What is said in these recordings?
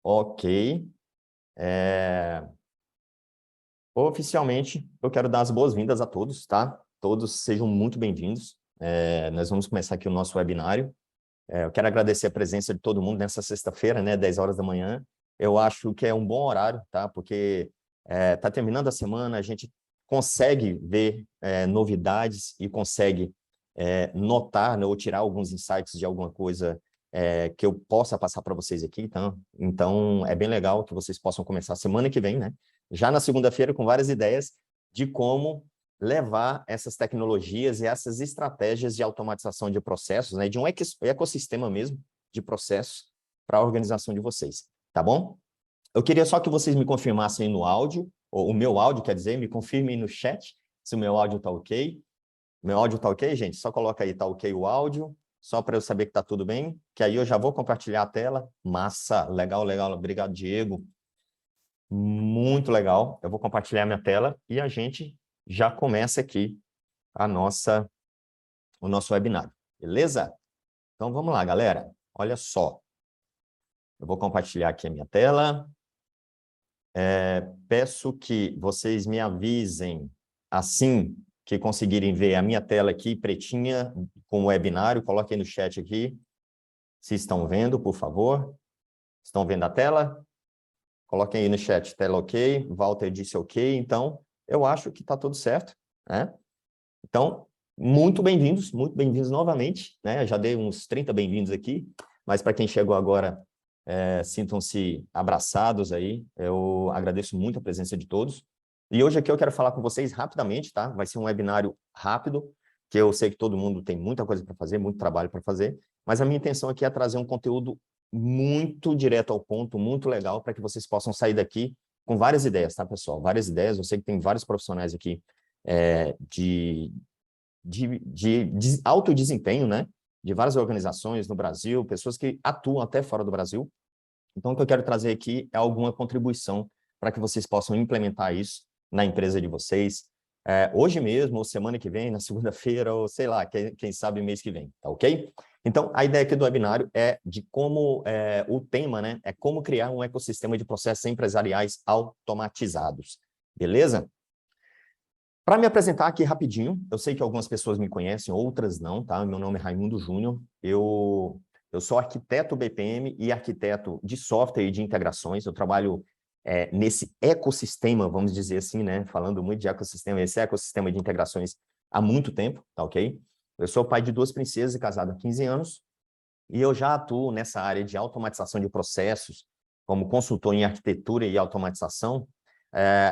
Ok. Oficialmente, eu quero dar as boas-vindas a todos, tá? Todos sejam muito bem-vindos. Nós vamos começar aqui o nosso webinário. Eu quero agradecer a presença de todo mundo nessa sexta-feira, né, 10 horas da manhã. Eu acho que é um bom horário, tá? Porque tá terminando a semana, a gente consegue ver novidades e consegue notar, né, ou tirar alguns insights de alguma coisa que eu possa passar para vocês aqui. Então, é bem legal que vocês possam começar semana que vem, né? Já na segunda-feira, com várias ideias de como levar essas tecnologias e essas estratégias de automatização de processos, né, de um ecossistema mesmo de processos para a organização de vocês, tá bom? Eu queria só que vocês me confirmassem no áudio, ou o meu áudio, quer dizer, me confirmem no chat se o meu áudio está ok. Meu áudio está ok, gente? Só coloca aí, está ok o áudio, só para eu saber que está tudo bem, que aí eu já vou compartilhar a tela. Massa, legal, legal, obrigado, Diego. Muito legal. Eu vou compartilhar minha tela e a gente já começa aqui o nosso webinário, beleza? Então, vamos lá, galera. Olha só. Eu vou compartilhar aqui a minha tela. Peço que vocês me avisem assim que conseguirem ver a minha tela aqui, pretinha, com o webinário. Coloquem no chat aqui, se estão vendo, por favor. Estão vendo a tela? Coloquem aí no chat, tela ok. Walter disse ok. Então, eu acho que está tudo certo, né? Então, muito bem-vindos novamente, né? Já dei uns 30 bem-vindos aqui, mas para quem chegou agora, sintam-se abraçados aí. Eu agradeço muito a presença de todos. E hoje aqui eu quero falar com vocês rapidamente, tá? Vai ser um webinário rápido, que eu sei que todo mundo tem muita coisa para fazer, muito trabalho para fazer, mas a minha intenção aqui é trazer um conteúdo muito direto ao ponto, muito legal, para que vocês possam sair daqui com várias ideias, tá, pessoal? Várias ideias. Eu sei que tem vários profissionais aqui de alto desempenho, né? De várias organizações no Brasil, pessoas que atuam até fora do Brasil. Então, o que eu quero trazer aqui é alguma contribuição para que vocês possam implementar isso na empresa de vocês, hoje mesmo, ou semana que vem, na segunda-feira, ou sei lá, quem sabe mês que vem, tá ok? Então, a ideia aqui do webinário é de como, o tema, né, é como criar um ecossistema de processos empresariais automatizados, beleza? Para me apresentar aqui rapidinho, eu sei que algumas pessoas me conhecem, outras não, tá? Meu nome é Raimundo Júnior, eu sou arquiteto BPM e arquiteto de software e de integrações. Eu trabalho nesse ecossistema, vamos dizer assim, né? Falando muito de ecossistema, esse ecossistema de integrações há muito tempo, tá ok? Eu sou pai de 2 princesas e casado há 15 anos, e eu já atuo nessa área de automatização de processos, como consultor em arquitetura e automatização,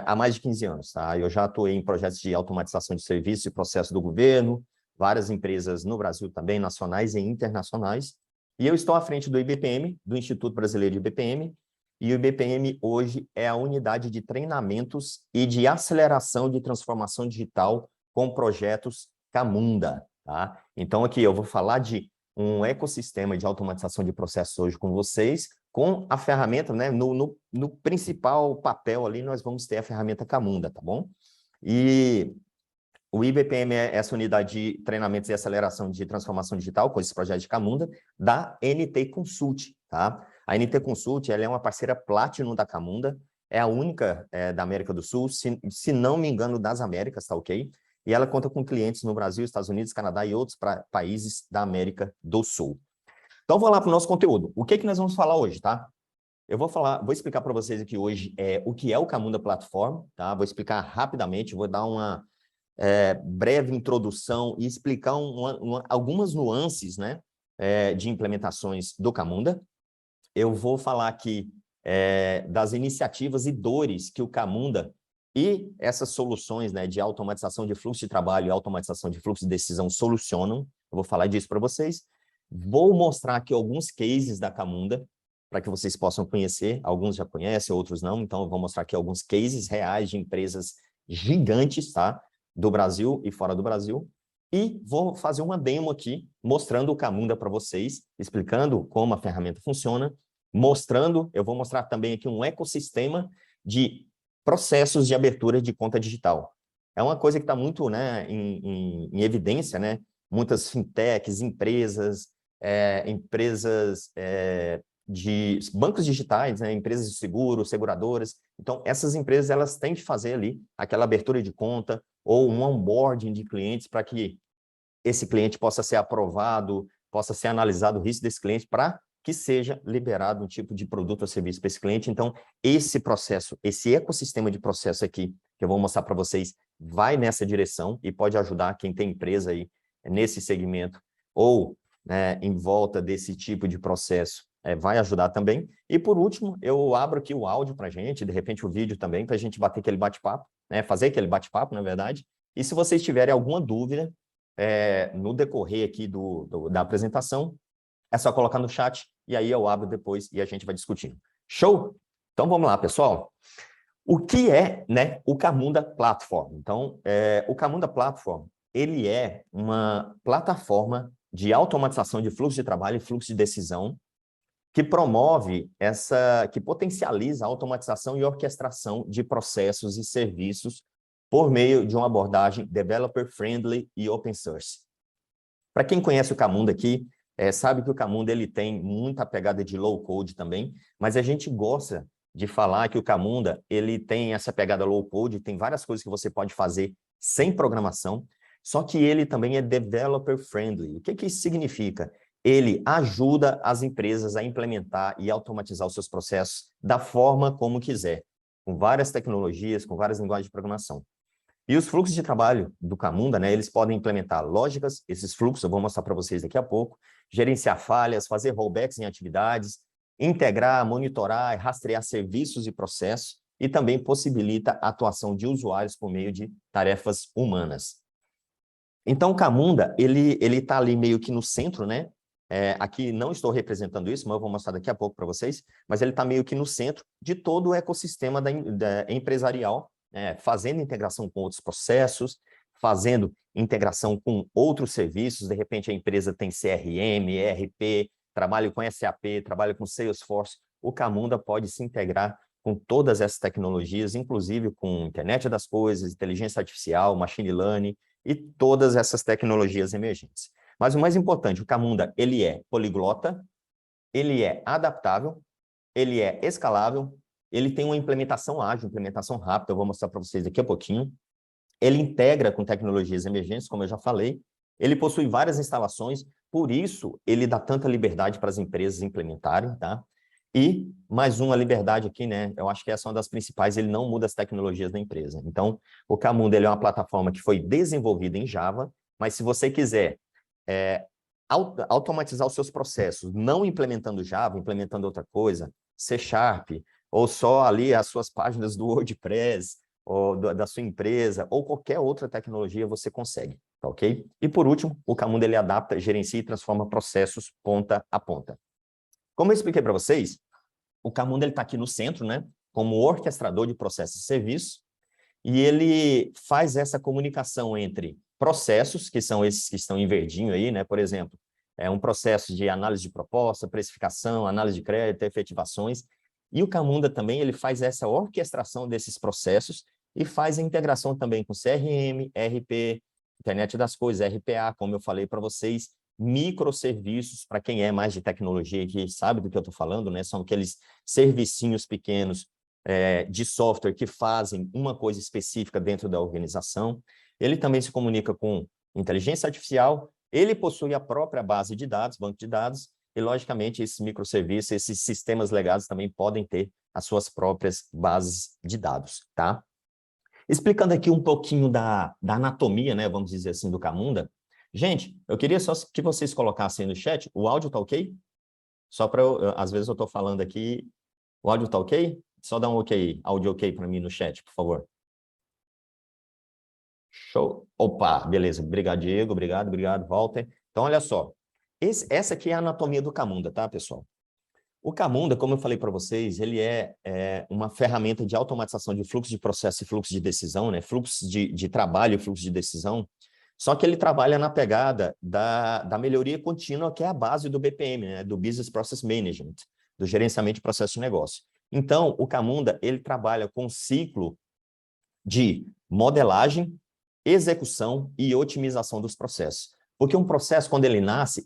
há mais de 15 anos. Tá? Eu já atuei em projetos de automatização de serviços e processos do governo, várias empresas no Brasil também, nacionais e internacionais, e eu estou à frente do IBPM, do Instituto Brasileiro de IBPM, e o IBPM hoje é a unidade de treinamentos e de aceleração de transformação digital com projetos Camunda. Tá? Então, aqui eu vou falar de um ecossistema de automatização de processos hoje com vocês, com a ferramenta, né, no principal papel ali, nós vamos ter a ferramenta Camunda, tá bom? E o IBPM é essa unidade de treinamentos e aceleração de transformação digital, com esse projeto de Camunda, da NT Consult, tá? A NT Consult, ela é uma parceira Platinum da Camunda, é a única da América do Sul, se não me engano, das Américas, tá ok? E ela conta com clientes no Brasil, Estados Unidos, Canadá e outros países da América do Sul. Então, vamos lá para o nosso conteúdo. O que que nós vamos falar hoje, tá? Eu vou explicar para vocês aqui hoje o que é o Camunda Platform, tá? Vou explicar rapidamente, vou dar uma breve introdução e explicar algumas nuances, né, de implementações do Camunda. Eu vou falar aqui das iniciativas e dores que o Camunda e essas soluções, né, de automatização de fluxo de trabalho e automatização de fluxo de decisão solucionam. Eu vou falar disso para vocês. Vou mostrar aqui alguns cases da Camunda, para que vocês possam conhecer. Alguns já conhecem, outros não. Então, eu vou mostrar aqui alguns cases reais de empresas gigantes, tá? Do Brasil e fora do Brasil. E vou fazer uma demo aqui, mostrando o Camunda para vocês, explicando como a ferramenta funciona, eu vou mostrar também aqui um ecossistema de processos de abertura de conta digital. É uma coisa que está muito, né, em evidência, né? Muitas fintechs, empresas de bancos digitais, né, empresas de seguro, seguradoras. Então, essas empresas elas têm que fazer ali aquela abertura de conta ou um onboarding de clientes para que esse cliente possa ser aprovado, possa ser analisado o risco desse cliente para que seja liberado um tipo de produto ou serviço para esse cliente. Então, esse processo, esse ecossistema de processo aqui, que eu vou mostrar para vocês, vai nessa direção e pode ajudar quem tem empresa aí nesse segmento ou, né, em volta desse tipo de processo, vai ajudar também. E, por último, eu abro aqui o áudio para a gente, de repente o vídeo também, para a gente bater aquele bate-papo, né, fazer aquele bate-papo, na verdade. E se vocês tiverem alguma dúvida, no decorrer aqui da apresentação, é só colocar no chat e aí eu abro depois e a gente vai discutindo. Show? Então vamos lá, pessoal. O que é, né, o Camunda Platform? Então, o Camunda Platform, ele é uma plataforma de automatização de fluxo de trabalho e fluxo de decisão que promove que potencializa a automatização e orquestração de processos e serviços por meio de uma abordagem developer-friendly e open source. Para quem conhece o Camunda aqui, sabe que o Camunda ele tem muita pegada de low-code também, mas a gente gosta de falar que o Camunda ele tem essa pegada low-code, tem várias coisas que você pode fazer sem programação, só que ele também é developer-friendly. O que isso significa? Ele ajuda as empresas a implementar e automatizar os seus processos da forma como quiser, com várias tecnologias, com várias linguagens de programação. E os fluxos de trabalho do Camunda, né, eles podem implementar lógicas, esses fluxos eu vou mostrar para vocês daqui a pouco, gerenciar falhas, fazer rollbacks em atividades, integrar, monitorar e rastrear serviços e processos, e também possibilita a atuação de usuários por meio de tarefas humanas. Então, o Camunda, ele está ali meio que no centro, né? Aqui não estou representando isso, mas eu vou mostrar daqui a pouco para vocês, mas ele está meio que no centro de todo o ecossistema da empresarial, fazendo integração com outros processos, fazendo integração com outros serviços, de repente a empresa tem CRM, ERP, trabalha com SAP, trabalha com Salesforce, o Camunda pode se integrar com todas essas tecnologias, inclusive com internet das coisas, inteligência artificial, machine learning e todas essas tecnologias emergentes. Mas o mais importante, o Camunda, ele é poliglota, ele é adaptável, ele é escalável, ele tem uma implementação ágil, implementação rápida, eu vou mostrar para vocês daqui a pouquinho. Ele integra com tecnologias emergentes, como eu já falei. Ele possui várias instalações, por isso ele dá tanta liberdade para as empresas implementarem, tá? E mais uma liberdade aqui, né? Eu acho que essa é uma das principais, ele não muda as tecnologias da empresa. Então, o Camunda ele é uma plataforma que foi desenvolvida em Java, mas se você quiser automatizar os seus processos, não implementando Java, implementando outra coisa, C#, ou só ali as suas páginas do WordPress, ou da sua empresa, ou qualquer outra tecnologia, você consegue, tá ok? E por último, o Camunda ele adapta, gerencia e transforma processos ponta a ponta. Como eu expliquei para vocês, o Camunda está aqui no centro, né? Como orquestrador de processos e serviços, e ele faz essa comunicação entre processos, que são esses que estão em verdinho aí, né? Por exemplo, um processo de análise de proposta, precificação, análise de crédito, efetivações. E o Camunda também ele faz essa orquestração desses processos e faz a integração também com CRM, ERP, Internet das Coisas, RPA, como eu falei para vocês, microserviços, para quem é mais de tecnologia e que sabe do que eu estou falando, né? São aqueles servicinhos pequenos de software que fazem uma coisa específica dentro da organização. Ele também se comunica com inteligência artificial, ele possui a própria base de dados, banco de dados, e, logicamente, esses microserviços, esses sistemas legados também podem ter as suas próprias bases de dados, tá? Explicando aqui um pouquinho da anatomia, né, vamos dizer assim, do Camunda. Gente, eu queria só que vocês colocassem no chat, o áudio tá ok? Só para às vezes eu estou falando aqui, o áudio tá ok? Só dá um ok, áudio ok para mim no chat, por favor. Show. Opa, beleza. Obrigado, Diego. Obrigado, Walter. Então, olha só. Essa aqui é a anatomia do Camunda, tá, pessoal? O Camunda, como eu falei para vocês, ele é uma ferramenta de automatização de fluxo de processo e fluxo de decisão, né? Fluxo de trabalho e fluxo de decisão. Só que ele trabalha na pegada da melhoria contínua, que é a base do BPM, né? Do Business Process Management, do gerenciamento de processo de negócio. Então, o Camunda, ele trabalha com um ciclo de modelagem, execução e otimização dos processos. Porque um processo, quando ele nasce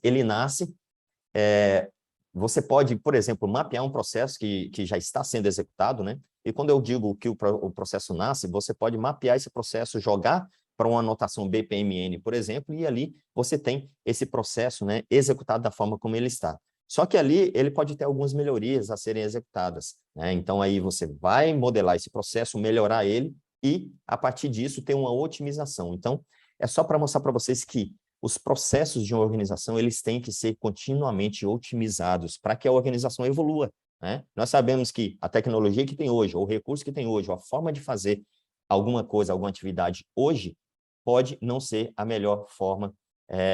você pode, por exemplo, mapear um processo que já está sendo executado, né? E quando eu digo que o processo nasce, você pode mapear esse processo, jogar para uma anotação BPMN, por exemplo, e ali você tem esse processo, né, executado da forma como ele está. Só que ali ele pode ter algumas melhorias a serem executadas, né? Então aí você vai modelar esse processo, melhorar ele e, a partir disso, ter uma otimização. Então, é só para mostrar para vocês que os processos de uma organização, eles têm que ser continuamente otimizados para que a organização evolua, né? Nós sabemos que a tecnologia que tem hoje, ou o recurso que tem hoje, ou a forma de fazer alguma coisa, alguma atividade hoje, pode não ser a melhor forma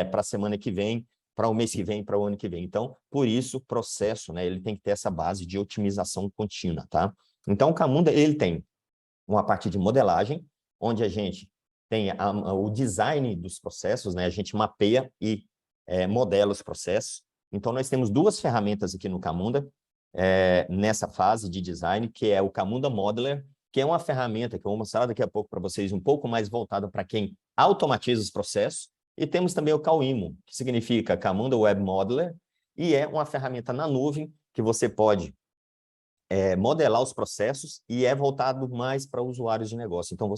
para a semana que vem, para o mês que vem, para o ano que vem. Então, por isso, o processo, né, ele tem que ter essa base de otimização contínua, tá? Então, o Camunda, ele tem uma parte de modelagem, onde a gente tem o design dos processos, né? A gente mapeia e modela os processos. Então, nós temos duas ferramentas aqui no Camunda, nessa fase de design, que é o Camunda Modeler, que é uma ferramenta que eu vou mostrar daqui a pouco para vocês, um pouco mais voltada para quem automatiza os processos. E temos também o Cauimo, que significa Camunda Web Modeler, e é uma ferramenta na nuvem que você pode modelar os processos e é voltado mais para usuários de negócio. Então,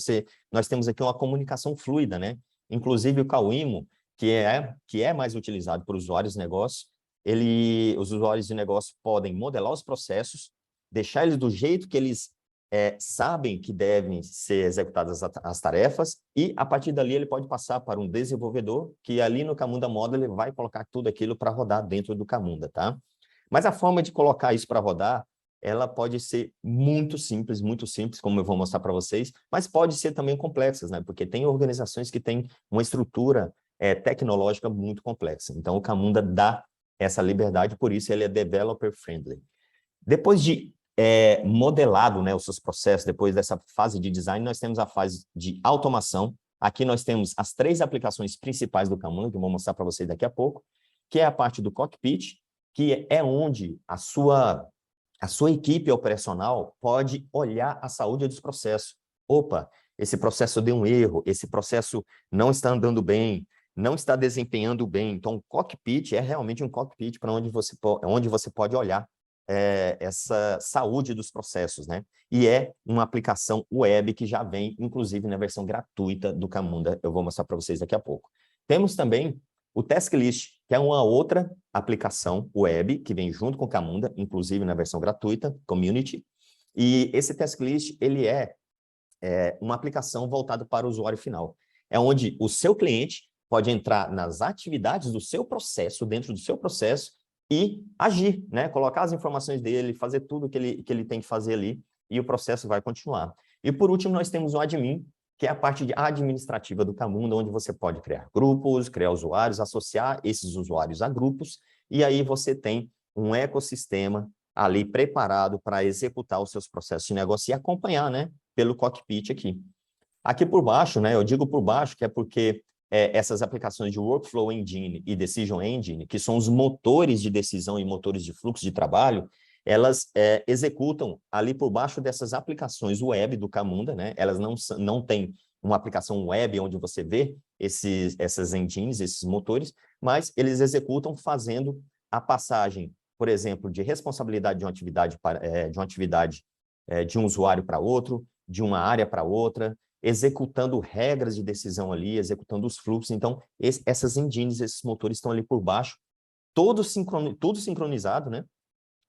nós temos aqui uma comunicação fluida, né? Inclusive o Cauimo, que é mais utilizado por usuários de negócio, os usuários de negócio podem modelar os processos, deixar eles do jeito que eles sabem que devem ser executadas as tarefas e, a partir dali, ele pode passar para um desenvolvedor que ali no Camunda Model ele vai colocar tudo aquilo para rodar dentro do Camunda, tá? Mas a forma de colocar isso para rodar, ela pode ser muito simples, como eu vou mostrar para vocês, mas pode ser também complexas, né? Porque tem organizações que têm uma estrutura tecnológica muito complexa. Então, o Camunda dá essa liberdade, por isso ele é developer friendly. Depois de modelado, né, os seus processos, depois dessa fase de design, nós temos a fase de automação. Aqui nós temos as 3 aplicações principais do Camunda, que eu vou mostrar para vocês daqui a pouco, que é a parte do cockpit, que é onde a sua equipe operacional pode olhar a saúde dos processos. Opa, esse processo deu um erro, esse processo não está andando bem, não está desempenhando bem. Então, o cockpit é realmente um cockpit para onde você pode olhar essa saúde dos processos, né? E é uma aplicação web que já vem, inclusive, na versão gratuita do Camunda. Eu vou mostrar para vocês daqui a pouco. Temos também o Task List, que é uma outra aplicação web que vem junto com o Camunda, inclusive na versão gratuita, Community. E esse Task List, ele é uma aplicação voltada para o usuário final. É onde o seu cliente pode entrar nas atividades do seu processo, dentro do seu processo, e agir, né? Colocar as informações dele, fazer tudo que ele tem que fazer ali, e o processo vai continuar. E por último, nós temos o admin, que é a parte administrativa do Camunda, onde você pode criar grupos, criar usuários, associar esses usuários a grupos, e aí você tem um ecossistema ali preparado para executar os seus processos de negócio e acompanhar, né, pelo cockpit aqui. Aqui por baixo, né, eu digo por baixo que é porque essas aplicações de Workflow Engine e Decision Engine, que são os motores de decisão e motores de fluxo de trabalho, elas executam ali por baixo dessas aplicações web do Camunda, né? Elas não têm uma aplicação web onde você vê essas engines, esses motores, mas eles executam fazendo a passagem, por exemplo, de responsabilidade de uma atividade, de um usuário para outro, de uma área para outra, executando regras de decisão ali, executando os fluxos. Então, essas engines, esses motores estão ali por baixo, tudo sincronizado, né?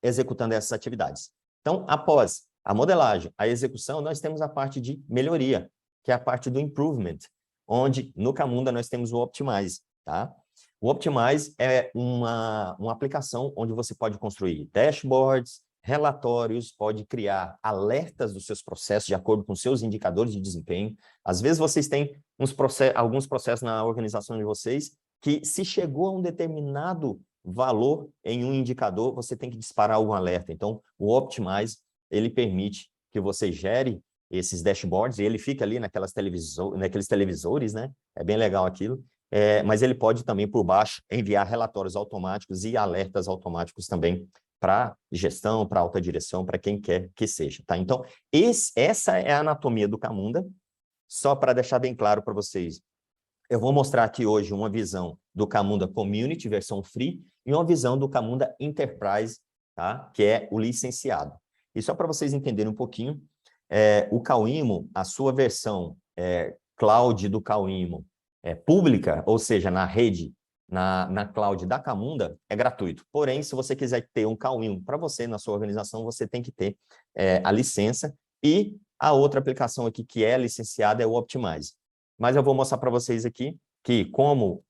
Executando essas atividades. Então, após a modelagem, a execução, nós temos a parte de melhoria, que é a parte do improvement, onde no Camunda nós temos o Optimize, tá? O Optimize é uma aplicação onde você pode construir dashboards, relatórios, pode criar alertas dos seus processos de acordo com seus indicadores de desempenho. Às vezes vocês têm alguns processos na organização de vocês que, se chegou a um determinado valor em um indicador, você tem que disparar um alerta. Então, o Optimize, ele permite que você gere esses dashboards, e ele fica ali naqueles televisores, né? É bem legal aquilo. Mas ele pode também, por baixo, enviar relatórios automáticos e alertas automáticos também para gestão, para alta direção, para quem quer que seja, tá? Então, essa é a anatomia do Camunda, só para deixar bem claro para vocês. eu vou mostrar aqui hoje uma visão do Camunda Community, versão free, e uma visão do Camunda Enterprise, tá? Que é o licenciado. E só para vocês entenderem um pouquinho, o Cauimo, a sua versão cloud do Cauimo pública, ou seja, na rede, na cloud da Camunda, é gratuito. Porém, se você quiser ter um Cauimo para você na sua organização, você tem que ter a licença, e a outra aplicação aqui que é licenciada é o Optimize. Mas eu vou mostrar para vocês aqui que, como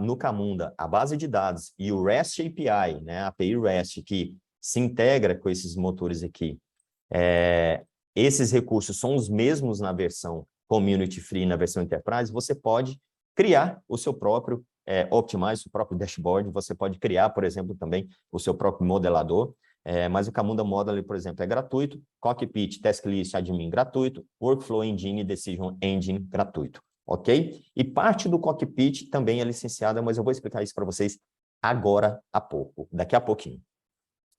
no Camunda, a base de dados e o REST API, né, a API REST, que se integra com esses motores aqui, esses recursos são os mesmos na versão Community Free e na versão Enterprise, você pode criar o seu próprio Optimize, o seu próprio dashboard, você pode criar, por exemplo, também o seu próprio modelador, mas o Camunda Model, por exemplo, é gratuito, Cockpit, Task List, Admin gratuito, Workflow Engine e Decision Engine gratuito, ok? E parte do Cockpit também é licenciada, mas eu vou explicar isso para vocês agora há pouco, daqui a pouquinho.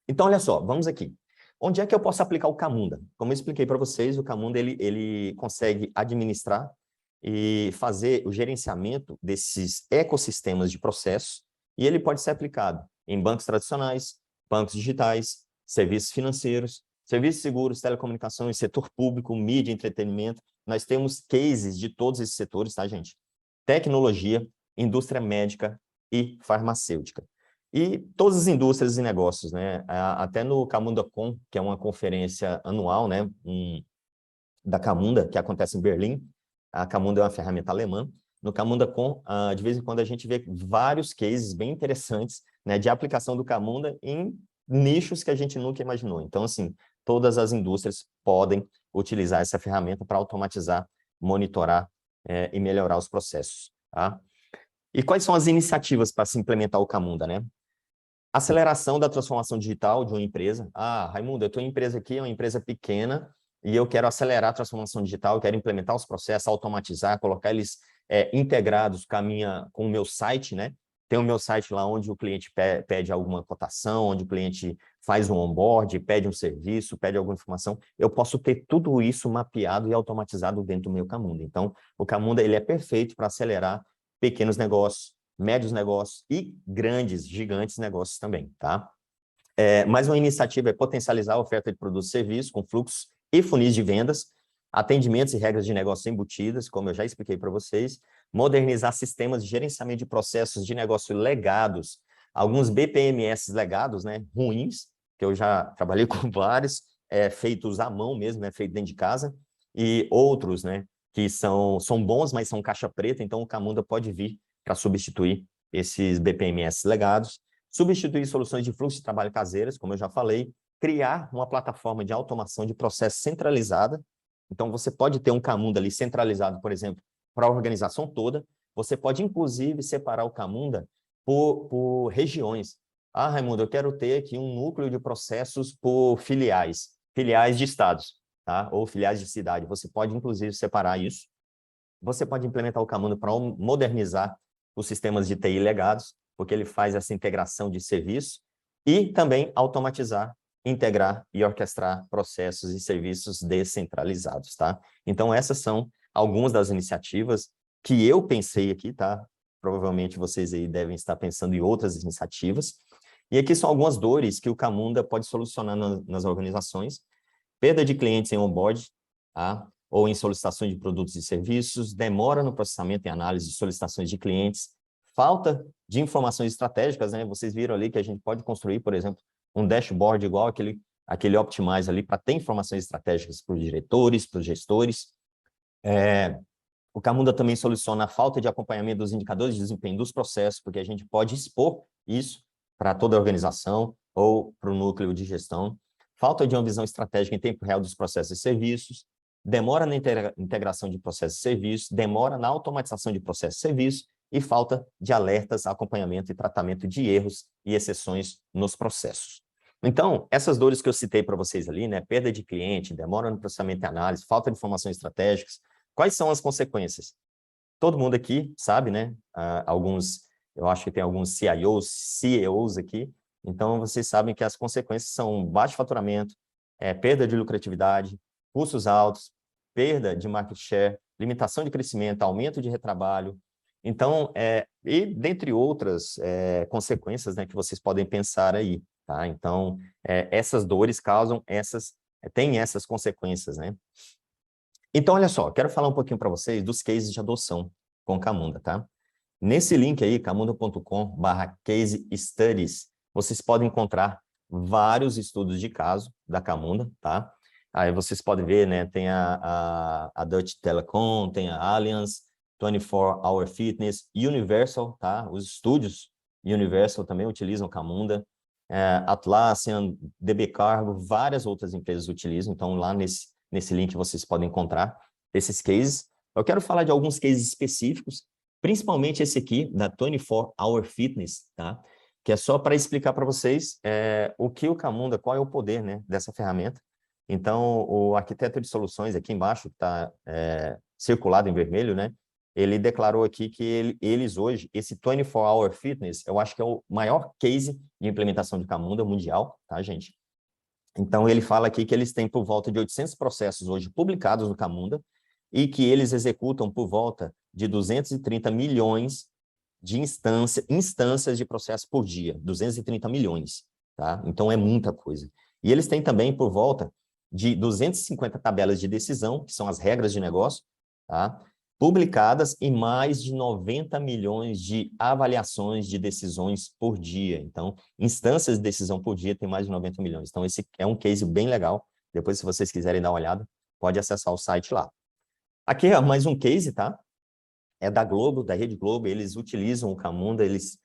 Então, olha só, vamos aqui. Onde é que eu posso aplicar o Camunda? Como eu expliquei para vocês, o Camunda ele consegue administrar e fazer o gerenciamento desses ecossistemas de processos, e ele pode ser aplicado em bancos tradicionais, bancos digitais, serviços financeiros, serviços seguros, telecomunicações, setor público, mídia, entretenimento. Nós temos cases de todos esses setores, tá, gente? Tecnologia, indústria médica e farmacêutica. E todas as indústrias e negócios, né? Até no CamundaCon, que é uma conferência anual, né? Da Camunda, que acontece em Berlim. A Camunda é uma ferramenta alemã. No CamundaCon, de vez em quando, a gente vê vários cases bem interessantes, né, de aplicação do Camunda em nichos que a gente nunca imaginou. Então, assim, todas as indústrias podem utilizar essa ferramenta para automatizar, monitorar e melhorar os processos, tá? E quais são as iniciativas para se implementar o Camunda, né? Aceleração da transformação digital de uma empresa. Raimundo, eu estou em empresa aqui, é uma empresa pequena, e eu quero acelerar a transformação digital, eu quero implementar os processos, automatizar, colocar eles integrados com o meu site, né? Tem o meu site lá onde o cliente pede alguma cotação, onde o cliente faz um onboard, pede um serviço, pede alguma informação. Eu posso ter tudo isso mapeado e automatizado dentro do meu Camunda. Então, o Camunda ele é perfeito para acelerar pequenos negócios, médios negócios e grandes, gigantes negócios também, tá? Mais uma iniciativa é potencializar a oferta de produtos e serviços com fluxos e funis de vendas, atendimentos e regras de negócio embutidas, como eu já expliquei para vocês, modernizar sistemas de gerenciamento de processos de negócio legados, alguns BPMS legados, né, ruins, que eu já trabalhei com vários, feitos à mão mesmo, né, feito dentro de casa, e outros, né, que são bons, mas são caixa preta, então o Camunda pode vir para substituir esses BPMS legados, substituir soluções de fluxo de trabalho caseiras, como eu já falei, criar uma plataforma de automação de processo centralizada. Então, você pode ter um Camunda ali centralizado, por exemplo, para a organização toda. Você pode, inclusive, separar o Camunda por regiões. Raimundo, eu quero ter aqui um núcleo de processos por filiais de estados, tá? Ou filiais de cidade. Você pode, inclusive, separar isso. Você pode implementar o Camunda para modernizar os sistemas de TI legados, porque ele faz essa integração de serviço, e também automatizar, integrar e orquestrar processos e serviços descentralizados, tá? Então, essas são algumas das iniciativas que eu pensei aqui, tá? Provavelmente vocês aí devem estar pensando em outras iniciativas. E aqui são algumas dores que o Camunda pode solucionar nas organizações. Perda de clientes em onboard, tá? Ou em solicitações de produtos e serviços, demora no processamento e análise de solicitações de clientes, falta de informações estratégicas, né? Vocês viram ali que a gente pode construir, por exemplo, um dashboard igual aquele Optimize ali para ter informações estratégicas para os diretores, para os gestores. O Camunda também soluciona a falta de acompanhamento dos indicadores de desempenho dos processos, porque a gente pode expor isso para toda a organização ou para o núcleo de gestão. Falta de uma visão estratégica em tempo real dos processos e serviços, demora na integração de processos e serviços, demora na automatização de processos e serviços e falta de alertas, acompanhamento e tratamento de erros e exceções nos processos. Então, essas dores que eu citei para vocês ali, né, perda de cliente, demora no processamento e análise, falta de informações estratégicas, quais são as consequências? Todo mundo aqui sabe, né? Eu acho que tem alguns CIOs, CEOs aqui, então vocês sabem que as consequências são baixo faturamento, perda de lucratividade, custos altos, perda de market share, limitação de crescimento, aumento de retrabalho, Então, e dentre outras consequências, né, que vocês podem pensar aí, tá? Então, essas dores causam têm essas consequências, né? Então, olha só, quero falar um pouquinho para vocês dos cases de adoção com Camunda, tá? Nesse link aí, camunda.com/case studies, vocês podem encontrar vários estudos de caso da Camunda, tá? Aí vocês podem ver, né, tem a Dutch Telecom, tem a Allianz, 24 Hour Fitness, Universal, tá? Os estúdios Universal também utilizam Camunda, Atlassian, DB Cargo, várias outras empresas utilizam, então lá nesse link vocês podem encontrar esses cases. Eu quero falar de alguns cases específicos, principalmente esse aqui, da 24 Hour Fitness, tá? Que é só para explicar para vocês o que o Camunda, qual é o poder, né, dessa ferramenta. Então, o arquiteto de soluções aqui embaixo, que está circulado em vermelho, né? Ele declarou aqui que eles hoje, esse 24 Hour Fitness, eu acho que é o maior case de implementação de Camunda mundial, tá, gente? Então, ele fala aqui que eles têm por volta de 800 processos hoje publicados no Camunda e que eles executam por volta de 230 milhões de instâncias de processo por dia, 230 milhões, tá? Então, é muita coisa. E eles têm também por volta de 250 tabelas de decisão, que são as regras de negócio, tá? Publicadas e mais de 90 milhões de avaliações de decisões por dia. Então, instâncias de decisão por dia tem mais de 90 milhões. Então, esse é um case bem legal. Depois, se vocês quiserem dar uma olhada, pode acessar o site lá. Aqui é mais um case, tá? É da Globo, da Rede Globo. Eles utilizam o Camunda, eles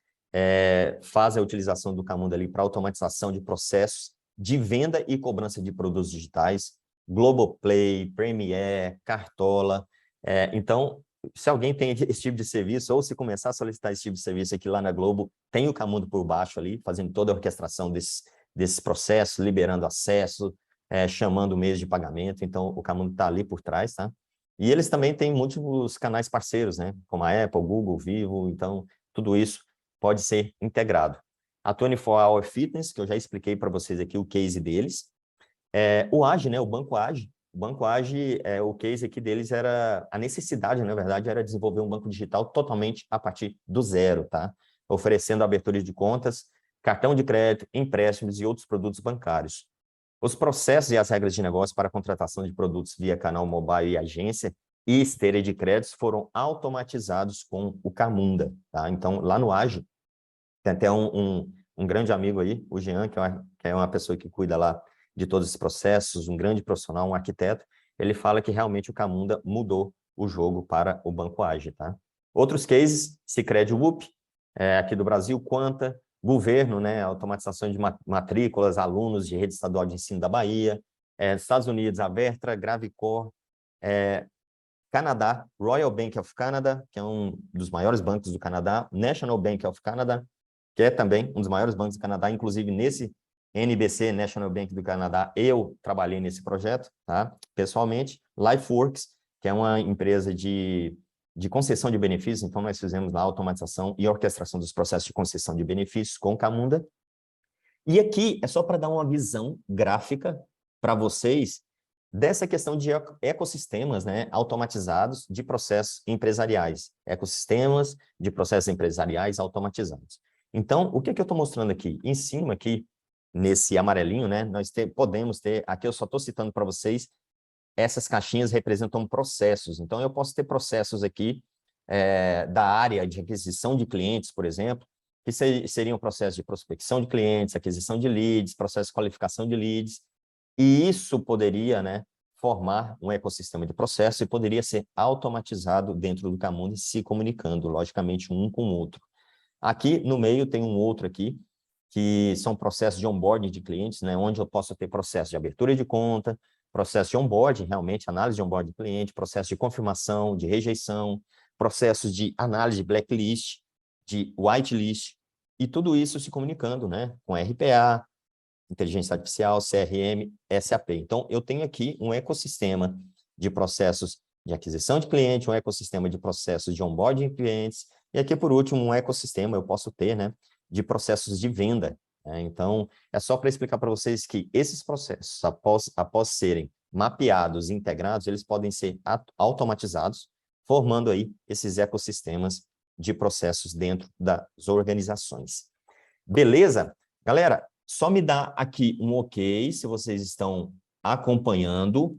fazem a utilização do Camunda ali para automatização de processos de venda e cobrança de produtos digitais, Globoplay, Premiere, Cartola. Então, se alguém tem esse tipo de serviço, ou se começar a solicitar esse tipo de serviço aqui lá na Globo, tem o Camunda por baixo ali, fazendo toda a orquestração desses processos, liberando acesso, chamando o mês de pagamento. Então, o Camunda está ali por trás, tá? E eles também têm múltiplos canais parceiros, né? Como a Apple, Google, Vivo. Então, tudo isso pode ser integrado. A 24 Hour Fitness, que eu já expliquei para vocês aqui o case deles. O AGE, né? O Banco AGE. O Banco AGE, o case aqui deles era... A necessidade, na verdade, era desenvolver um banco digital totalmente a partir do zero, tá? Oferecendo abertura de contas, cartão de crédito, empréstimos e outros produtos bancários. Os processos e as regras de negócio para a contratação de produtos via canal mobile e agência e esteira de créditos foram automatizados com o Camunda, tá? Então, lá no AGE, tem até um grande amigo aí, o Jean, que é uma pessoa que cuida lá de todos esses processos, um grande profissional, um arquiteto. Ele fala que realmente o Camunda mudou o jogo para o Banco AGE, tá? Outros cases, Sicredi UP, aqui do Brasil, Quanta, governo, né, automatização de matrículas, alunos de rede estadual de ensino da Bahia, Estados Unidos, a Vertra, Gravicor, Canadá, Royal Bank of Canada, que é um dos maiores bancos do Canadá, National Bank of Canada, que é também um dos maiores bancos do Canadá, inclusive nesse NBC, National Bank do Canadá, eu trabalhei nesse projeto, tá? Pessoalmente, LifeWorks, que é uma empresa de concessão de benefícios, então nós fizemos lá a automatização e orquestração dos processos de concessão de benefícios com Camunda. E aqui é só para dar uma visão gráfica para vocês dessa questão de ecossistemas, né, automatizados de processos empresariais, ecossistemas de processos empresariais automatizados. Então, o que eu estou mostrando aqui? Em cima aqui, nesse amarelinho, né, nós podemos ter, aqui eu só estou citando para vocês, essas caixinhas representam processos. Então, eu posso ter processos aqui da área de aquisição de clientes, por exemplo, que seriam processos de prospecção de clientes, aquisição de leads, processo de qualificação de leads, e isso poderia, né, formar um ecossistema de processo e poderia ser automatizado dentro do Camunda, se comunicando, logicamente, um com o outro. Aqui no meio tem um outro aqui, que são processos de onboarding de clientes, né, onde eu posso ter processo de abertura de conta, processo de onboarding, realmente, análise de onboarding de cliente, processo de confirmação, de rejeição, processos de análise de blacklist, de whitelist, e tudo isso se comunicando, né, com RPA, inteligência artificial, CRM, SAP. Então, eu tenho aqui um ecossistema de processos de aquisição de cliente, um ecossistema de processos de onboarding de clientes, e aqui, por último, um ecossistema, eu posso ter, né, de processos de venda. Então, é só para explicar para vocês que esses processos, após serem mapeados e integrados, eles podem ser automatizados, formando aí esses ecossistemas de processos dentro das organizações. Beleza? Galera, só me dá aqui um ok se vocês estão acompanhando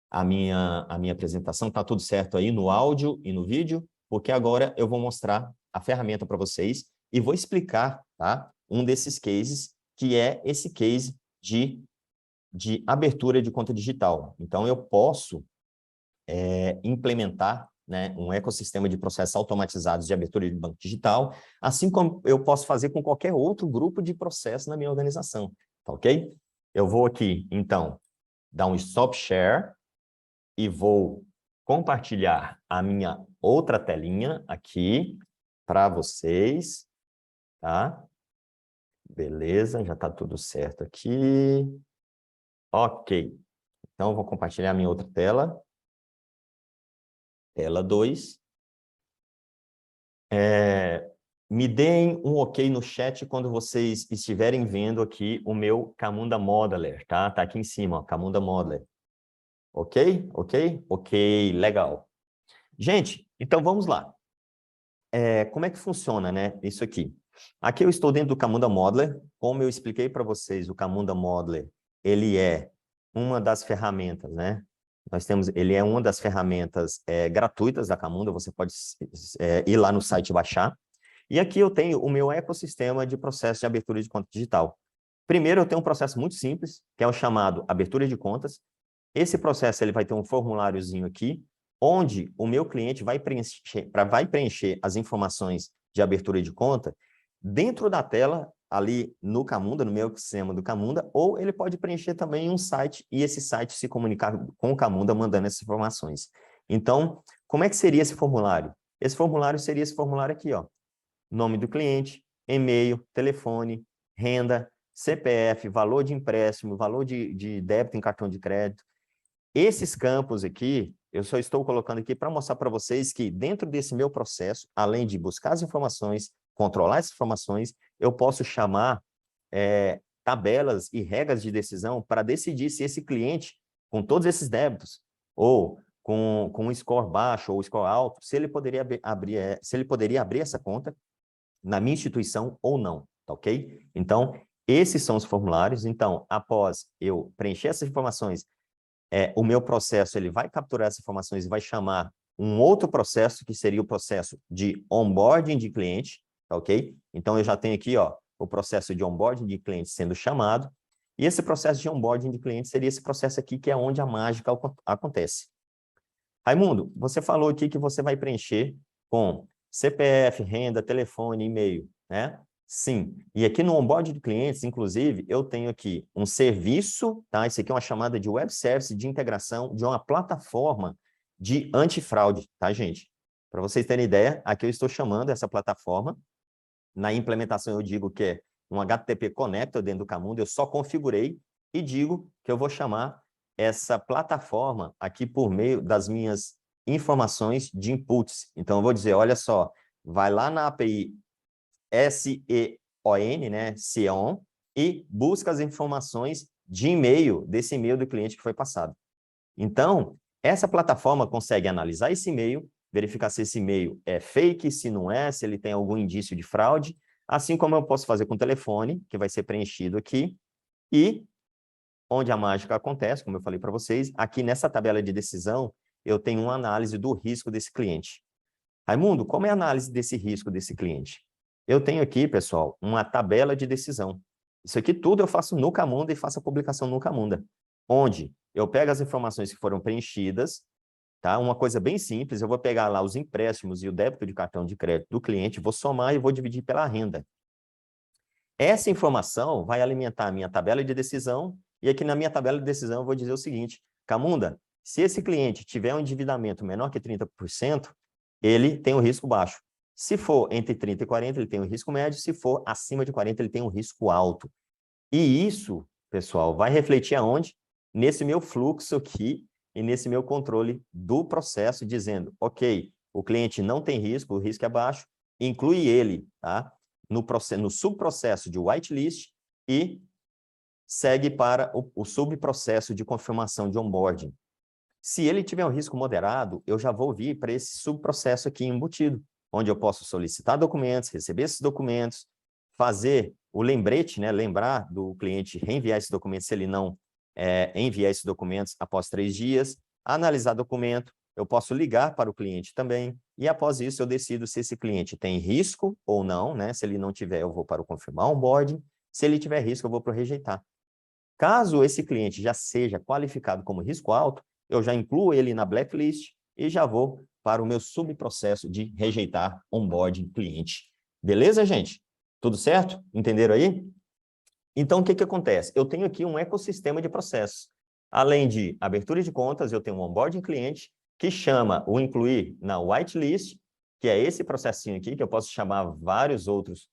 a minha apresentação. Está tudo certo aí no áudio e no vídeo? Porque agora eu vou mostrar a ferramenta para vocês e vou explicar, tá, um desses cases, que é esse case de abertura de conta digital. Então, eu posso implementar, né, um ecossistema de processos automatizados de abertura de banco digital, assim como eu posso fazer com qualquer outro grupo de processos na minha organização, tá ok? Eu vou aqui, então, dar um stop share e vou compartilhar a minha outra telinha aqui para vocês, tá? Beleza, já está tudo certo aqui. Ok. Então, eu vou compartilhar a minha outra tela. Tela 2. Me deem um ok no chat quando vocês estiverem vendo aqui o meu Camunda Modeler, tá? Tá aqui em cima, ó, Camunda Modeler. Ok? Ok? Ok, legal. Gente, então vamos lá. Como é que funciona, né, isso aqui? Aqui eu estou dentro do Camunda Modeler. Como eu expliquei para vocês, o Camunda Modeler, ele é uma das ferramentas, né? Ele é uma das ferramentas gratuitas da Camunda, você pode ir lá no site e baixar. E aqui eu tenho o meu ecossistema de processo de abertura de conta digital. Primeiro, eu tenho um processo muito simples, que é o chamado abertura de contas. Esse processo ele vai ter um formuláriozinho aqui, onde o meu cliente vai preencher as informações de abertura de conta dentro da tela, ali no Camunda, no meu ecossistema do Camunda, ou ele pode preencher também em um site, e esse site se comunicar com o Camunda mandando essas informações. Então, como é que seria esse formulário? Esse formulário seria esse formulário aqui, ó. Nome do cliente, e-mail, telefone, renda, CPF, valor de empréstimo, valor de débito em cartão de crédito. Esses campos aqui, eu só estou colocando aqui para mostrar para vocês que dentro desse meu processo, além de buscar as informações, controlar essas informações, eu posso chamar tabelas e regras de decisão para decidir se esse cliente, com todos esses débitos, ou com um score baixo ou score alto, se ele poderia abrir essa conta na minha instituição ou não, tá ok? Então, esses são os formulários. Então, após eu preencher essas informações, o meu processo ele vai capturar essas informações e vai chamar um outro processo, que seria o processo de onboarding de cliente, tá ok? Então, eu já tenho aqui, ó, o processo de onboarding de cliente sendo chamado, e esse processo de onboarding de cliente seria esse processo aqui, que é onde a mágica acontece. Raimundo, você falou aqui que você vai preencher com CPF, renda, telefone, e-mail, né? Sim. E aqui no onboarding de clientes, inclusive, eu tenho aqui um serviço, tá? Isso aqui é uma chamada de web service de integração de uma plataforma de antifraude, tá, gente? Para vocês terem ideia, aqui eu estou chamando essa plataforma. Na implementação eu digo que é um HTTP Connector dentro do Camunda, eu só configurei e digo que eu vou chamar essa plataforma aqui por meio das minhas informações de inputs. Então, eu vou dizer, olha só, vai lá na API SEON, né, SEON, e busca as informações de e-mail, desse e-mail do cliente que foi passado. Então, essa plataforma consegue analisar esse e-mail, verificar se esse e-mail é fake, se não é, se ele tem algum indício de fraude, assim como eu posso fazer com o telefone, que vai ser preenchido aqui, e onde a mágica acontece, como eu falei para vocês, aqui nessa tabela de decisão, eu tenho uma análise do risco desse cliente. Raimundo, como é a análise desse risco desse cliente? Eu tenho aqui, pessoal, uma tabela de decisão. Isso aqui tudo eu faço no Camunda e faço a publicação no Camunda, onde eu pego as informações que foram preenchidas, tá? Uma coisa bem simples, eu vou pegar lá os empréstimos e o débito de cartão de crédito do cliente, vou somar e vou dividir pela renda. Essa informação vai alimentar a minha tabela de decisão, e aqui na minha tabela de decisão eu vou dizer o seguinte: Camunda, se esse cliente tiver um endividamento menor que 30%, ele tem um risco baixo. Se for entre 30 e 40, ele tem um risco médio. Se for acima de 40, ele tem um risco alto. E isso, pessoal, vai refletir aonde? Nesse meu fluxo aqui e nesse meu controle do processo, dizendo, ok, o cliente não tem risco, o risco é baixo, inclui ele, tá? No subprocesso de whitelist e segue para o subprocesso de confirmação de onboarding. Se ele tiver um risco moderado, eu já vou vir para esse subprocesso aqui embutido, onde eu posso solicitar documentos, receber esses documentos, fazer o lembrete, né? Lembrar do cliente reenviar esses documentos se ele não enviar esses documentos após 3 dias, analisar documento, eu posso ligar para o cliente também, e após isso eu decido se esse cliente tem risco ou não, né? Se ele não tiver, eu vou para o confirmar onboarding, se ele tiver risco, eu vou para o rejeitar. Caso esse cliente já seja qualificado como risco alto, eu já incluo ele na blacklist e já vou para o meu subprocesso de rejeitar onboarding cliente. Beleza, gente? Tudo certo? Entenderam aí? Então, o que que acontece? Eu tenho aqui um ecossistema de processos. Além de abertura de contas, eu tenho um onboarding cliente que chama o incluir na whitelist, que é esse processinho aqui, que eu posso chamar vários outras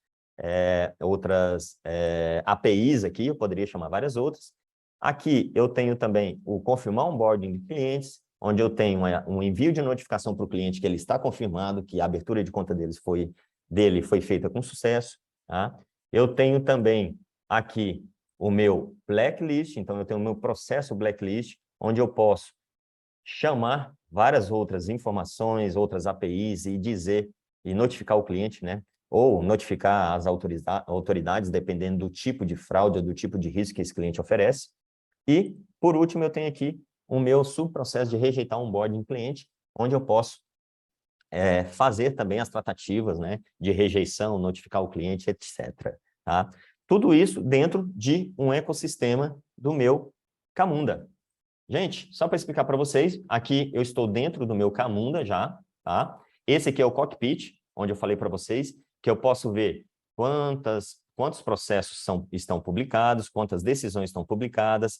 APIs aqui, eu poderia chamar várias outras. Aqui eu tenho também o confirmar onboarding de clientes, onde eu tenho um envio de notificação para o cliente que ele está confirmado, que a abertura de conta dele foi feita com sucesso. Tá? Eu tenho também aqui o meu blacklist, então eu tenho o meu processo blacklist, onde eu posso chamar várias outras informações, outras APIs e dizer, e notificar o cliente, né? Ou notificar as autoridades, dependendo do tipo de fraude ou do tipo de risco que esse cliente oferece. E, por último, eu tenho aqui o meu subprocesso de rejeitar onboarding cliente, onde eu posso fazer também as tratativas, né, de rejeição, notificar o cliente, etc. Tá? Tudo isso dentro de um ecossistema do meu Camunda. Gente, só para explicar para vocês, aqui eu estou dentro do meu Camunda já, tá? Esse aqui é o cockpit, onde eu falei para vocês que eu posso ver quantos processos estão publicados, quantas decisões estão publicadas,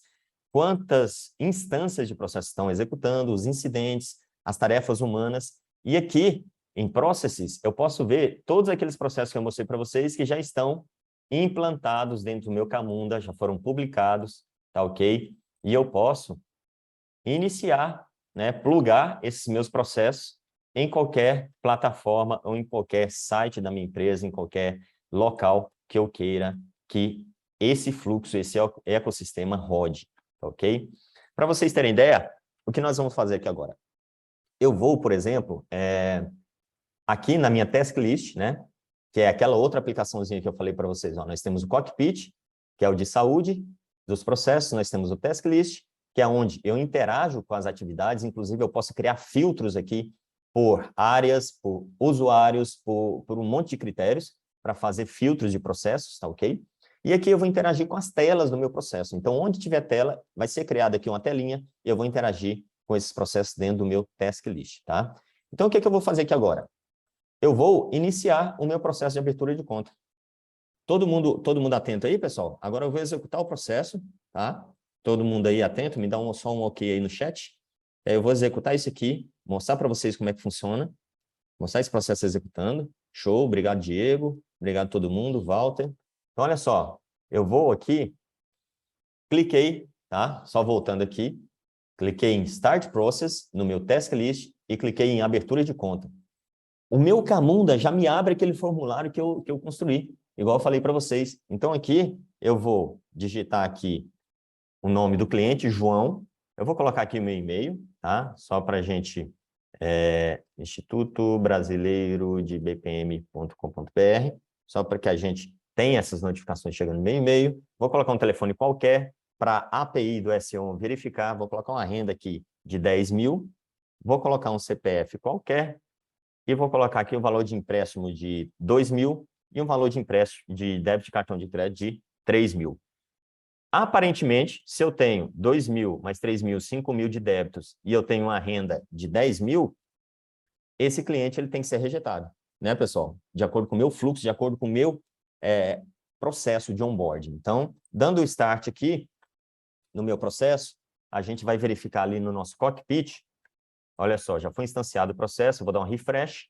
quantas instâncias de processo estão executando, os incidentes, as tarefas humanas. E aqui, em Processes, eu posso ver todos aqueles processos que eu mostrei para vocês que já estão implantados dentro do meu Camunda, já foram publicados, tá ok? E eu posso iniciar, né, plugar esses meus processos em qualquer plataforma ou em qualquer site da minha empresa, em qualquer local que eu queira que esse fluxo, esse ecossistema rode, ok? Para vocês terem ideia, o que nós vamos fazer aqui agora? Eu vou, por exemplo, aqui na minha task list, né, que é aquela outra aplicaçãozinha que eu falei para vocês, ó, nós temos o cockpit, que é o de saúde dos processos, nós temos o task list, que é onde eu interajo com as atividades, inclusive eu posso criar filtros aqui por áreas, por usuários, por um monte de critérios para fazer filtros de processos, tá ok? E aqui eu vou interagir com as telas do meu processo. Então, onde tiver tela, vai ser criada aqui uma telinha e eu vou interagir com esses processos dentro do meu task list, tá? Então, o que é que eu vou fazer aqui agora? Eu vou iniciar o meu processo de abertura de conta. Todo mundo atento aí, pessoal? Agora eu vou executar o processo, tá? Todo mundo aí atento, me dá só um ok aí no chat. Eu vou executar isso aqui, mostrar para vocês como é que funciona, mostrar esse processo executando. Show, obrigado, Diego. Obrigado a todo mundo, Walter. Então, olha só, eu vou aqui, cliquei, tá? Só voltando aqui, cliquei em Start Process, no meu Task List, e cliquei em Abertura de Conta. O meu Camunda já me abre aquele formulário que eu construí, igual eu falei para vocês. Então, aqui, eu vou digitar aqui o nome do cliente, João. Eu vou colocar aqui o meu e-mail, tá? Só para a gente, Instituto Brasileiro de BPM.com.br, só para que a gente tenha essas notificações chegando no meu e-mail. Vou colocar um telefone qualquer para a API do S1 verificar. Vou colocar uma renda aqui de 10 mil. Vou colocar um CPF qualquer. E vou colocar aqui o valor de empréstimo de 2 mil e um valor de empréstimo de débito de cartão de crédito de 3 mil. Aparentemente, se eu tenho 2 mil mais 3 mil, 5 mil de débitos e eu tenho uma renda de 10 mil, esse cliente ele tem que ser rejeitado, né, pessoal? De acordo com o meu fluxo, de acordo com o meu processo de onboarding. Então, dando o start aqui no meu processo, a gente vai verificar ali no nosso cockpit. Olha só, já foi instanciado o processo, eu vou dar um refresh.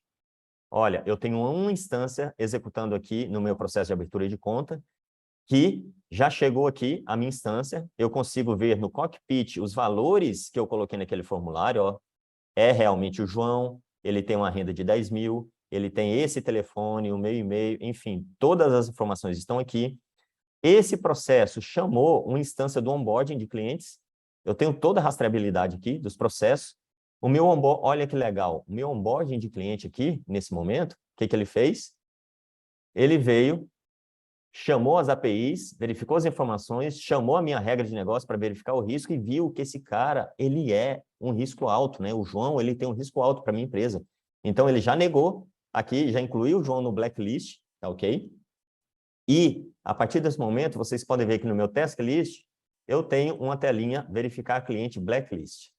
Olha, eu tenho uma instância executando aqui no meu processo de abertura de conta, que já chegou aqui a minha instância, eu consigo ver no cockpit os valores que eu coloquei naquele formulário, ó, é realmente o João, ele tem uma renda de 10 mil, ele tem esse telefone, o meu e-mail, enfim, todas as informações estão aqui. Esse processo chamou uma instância do onboarding de clientes, eu tenho toda a rastreabilidade aqui dos processos, O meu onboard, olha que legal, o meu onboarding de cliente aqui, nesse momento, o que ele fez? Ele veio, chamou as APIs, verificou as informações, chamou a minha regra de negócio para verificar o risco e viu que esse cara, ele é um risco alto, né? O João, ele tem um risco alto para minha empresa. Então, ele já negou aqui, já incluiu o João no blacklist, tá ok? E, a partir desse momento, vocês podem ver que no meu task list, eu tenho uma telinha verificar cliente blacklist.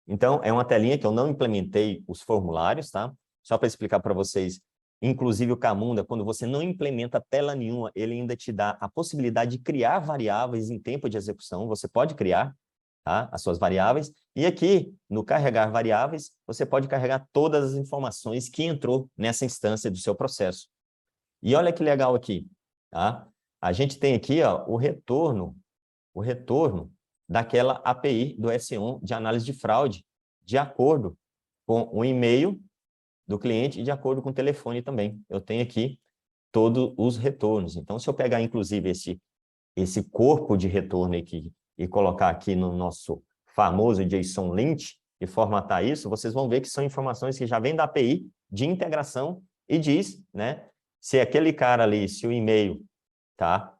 Então, é uma telinha que eu não implementei os formulários, tá? Só para explicar para vocês, inclusive o Camunda, quando você não implementa tela nenhuma, ele ainda te dá a possibilidade de criar variáveis em tempo de execução. Você pode criar, tá? As suas variáveis. E aqui, no carregar variáveis, você pode carregar todas as informações que entrou nessa instância do seu processo. E olha que legal aqui, tá? A gente tem aqui, ó, o retorno daquela API do S1 de análise de fraude, de acordo com o e-mail do cliente e de acordo com o telefone também. Eu tenho aqui todos os retornos. Então, se eu pegar, inclusive, esse corpo de retorno aqui e colocar aqui no nosso famoso JSON lint e formatar isso, vocês vão ver que são informações que já vêm da API de integração e diz, né, se aquele cara ali, se o e-mail, tá,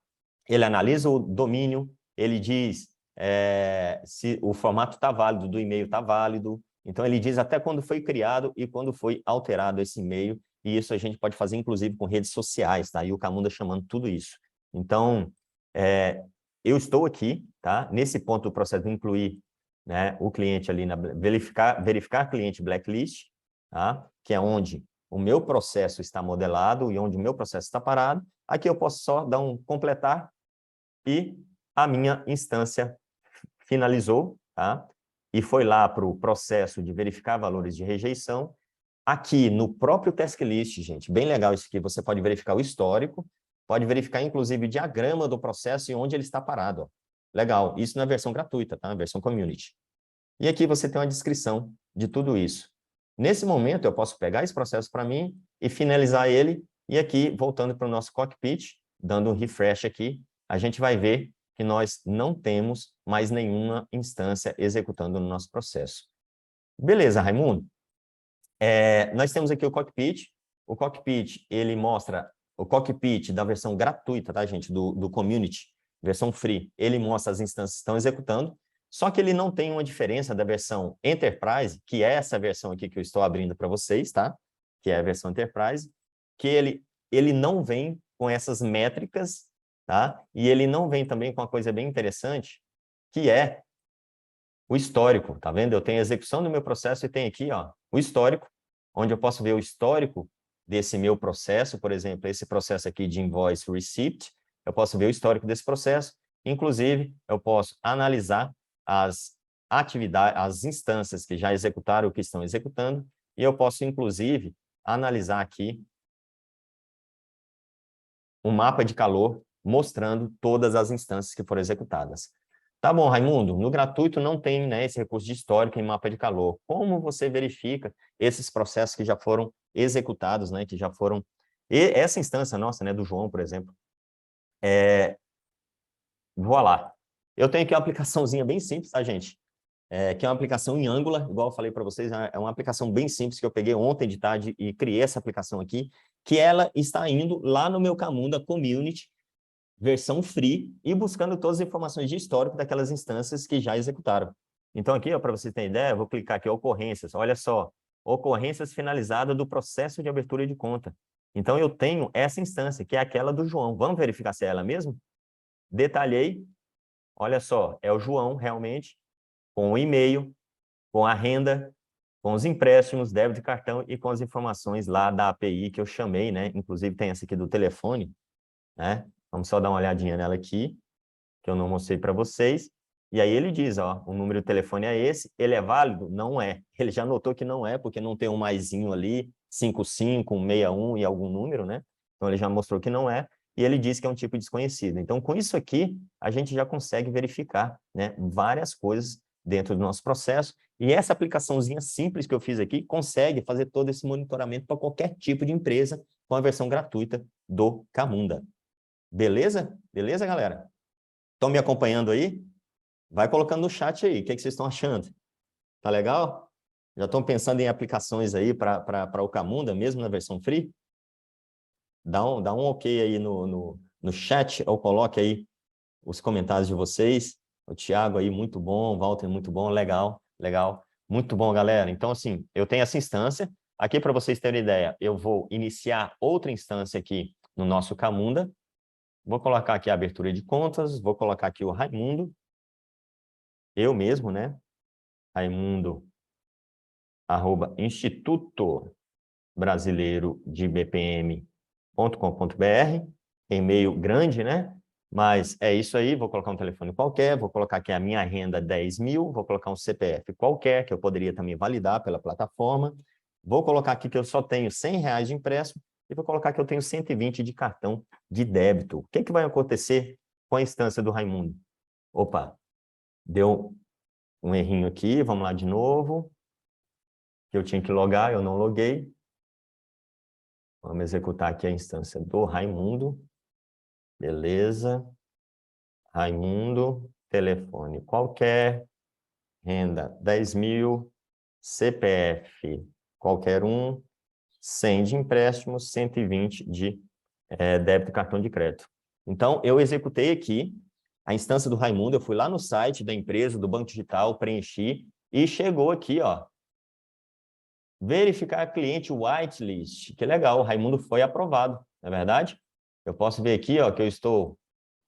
ele analisa o domínio, ele diz se o formato está válido, do e-mail está válido. Então, ele diz até quando foi criado e quando foi alterado esse e-mail. E isso a gente pode fazer, inclusive, com redes sociais, tá? E o Camunda chamando tudo isso. Então, eu estou aqui, tá? Nesse ponto do processo de incluir, né, o cliente ali, verificar cliente blacklist, tá? Que é onde o meu processo está modelado e onde o meu processo está parado. Aqui eu posso só dar um completar e a minha instância finalizou, tá? E foi lá para o processo de verificar valores de rejeição. Aqui no próprio task list, gente, bem legal isso aqui, você pode verificar o histórico, pode verificar inclusive o diagrama do processo e onde ele está parado. Ó. Legal, isso na versão gratuita, tá? Na versão community. E aqui você tem uma descrição de tudo isso. Nesse momento, eu posso pegar esse processo para mim e finalizar ele. E aqui, voltando para o nosso cockpit, dando um refresh aqui, a gente vai ver que nós não temos mais nenhuma instância executando no nosso processo. Beleza, Raimundo? Nós temos aqui o cockpit. O cockpit, ele mostra o cockpit da versão gratuita, tá, gente? Do community, versão free. Ele mostra as instâncias que estão executando. Só que ele não tem uma diferença da versão Enterprise, que é essa versão aqui que eu estou abrindo para vocês, tá? Que é a versão Enterprise, que ele não vem com essas métricas, tá? E ele não vem também com uma coisa bem interessante, que é o histórico, tá vendo? Eu tenho a execução do meu processo e tem aqui, ó, o histórico, onde eu posso ver o histórico desse meu processo, por exemplo, esse processo aqui de invoice receipt, eu posso ver o histórico desse processo, inclusive eu posso analisar as atividades, as instâncias que já executaram ou que estão executando, e eu posso, inclusive, analisar aqui um mapa de calor mostrando todas as instâncias que foram executadas. Tá bom, Raimundo, no gratuito não tem, né, esse recurso de histórico em mapa de calor. Como você verifica esses processos que já foram executados, né, que já foram... E essa instância nossa, né, do João, por exemplo, voilà. Eu tenho aqui uma aplicaçãozinha bem simples, tá, gente? Que é uma aplicação em Angular, igual eu falei para vocês, é uma aplicação bem simples que eu peguei ontem de tarde e criei essa aplicação aqui, que ela está indo lá no meu Camunda Community, versão free, e buscando todas as informações de histórico daquelas instâncias que já executaram. Então aqui, para vocês terem ideia, eu vou clicar aqui, ocorrências, olha só, ocorrências finalizadas do processo de abertura de conta. Então eu tenho essa instância, que é aquela do João. Vamos verificar se é ela mesmo? Detalhei, olha só, é o João realmente, com o e-mail, com a renda, com os empréstimos, débito de cartão e com as informações lá da API que eu chamei, né? Inclusive tem essa aqui do telefone, né? Vamos só dar uma olhadinha nela aqui, que eu não mostrei para vocês. E aí ele diz, ó, o número de telefone é esse, ele é válido? Não é. Ele já notou que não é, porque não tem um maisinho ali, 55, 161 e algum número, né? Então ele já mostrou que não é, e ele diz que é um tipo desconhecido. Então, com isso aqui, a gente já consegue verificar, né, várias coisas dentro do nosso processo, e essa aplicaçãozinha simples que eu fiz aqui consegue fazer todo esse monitoramento para qualquer tipo de empresa com a versão gratuita do Camunda. Beleza? Beleza, galera? Estão me acompanhando aí? Vai colocando no chat aí, o que vocês estão achando? Tá legal? Já estão pensando em aplicações aí para o Camunda, mesmo na versão free? Dá um ok aí no chat, ou coloque aí os comentários de vocês. O Thiago aí, muito bom. O Walter, muito bom. Legal, legal. Muito bom, galera. Então, assim, eu tenho essa instância. Aqui, para vocês terem ideia, eu vou iniciar outra instância aqui no nosso Camunda. Vou colocar aqui a abertura de contas, vou colocar aqui o Raimundo. Eu mesmo, né? Raimundo, @Instituto Brasileiro de BPM.com.br. E-mail grande, né? Mas é isso aí, vou colocar um telefone qualquer, vou colocar aqui a minha renda 10 mil, vou colocar um CPF qualquer, que eu poderia também validar pela plataforma. Vou colocar aqui que eu só tenho R$100 de empréstimo e vou colocar que eu tenho 120 de cartão de débito. O que vai acontecer com a instância do Raimundo? Opa, deu um errinho aqui, vamos lá de novo. Que eu tinha que logar, eu não loguei. Vamos executar aqui a instância do Raimundo. Beleza. Raimundo, telefone qualquer, renda 10 mil, CPF qualquer um, 100 de empréstimo, 120 de débito e cartão de crédito. Então, eu executei aqui a instância do Raimundo, eu fui lá no site da empresa, do Banco Digital, preenchi e chegou aqui, ó, verificar cliente whitelist. Que legal, o Raimundo foi aprovado, não é verdade? Eu posso ver aqui, ó, que eu estou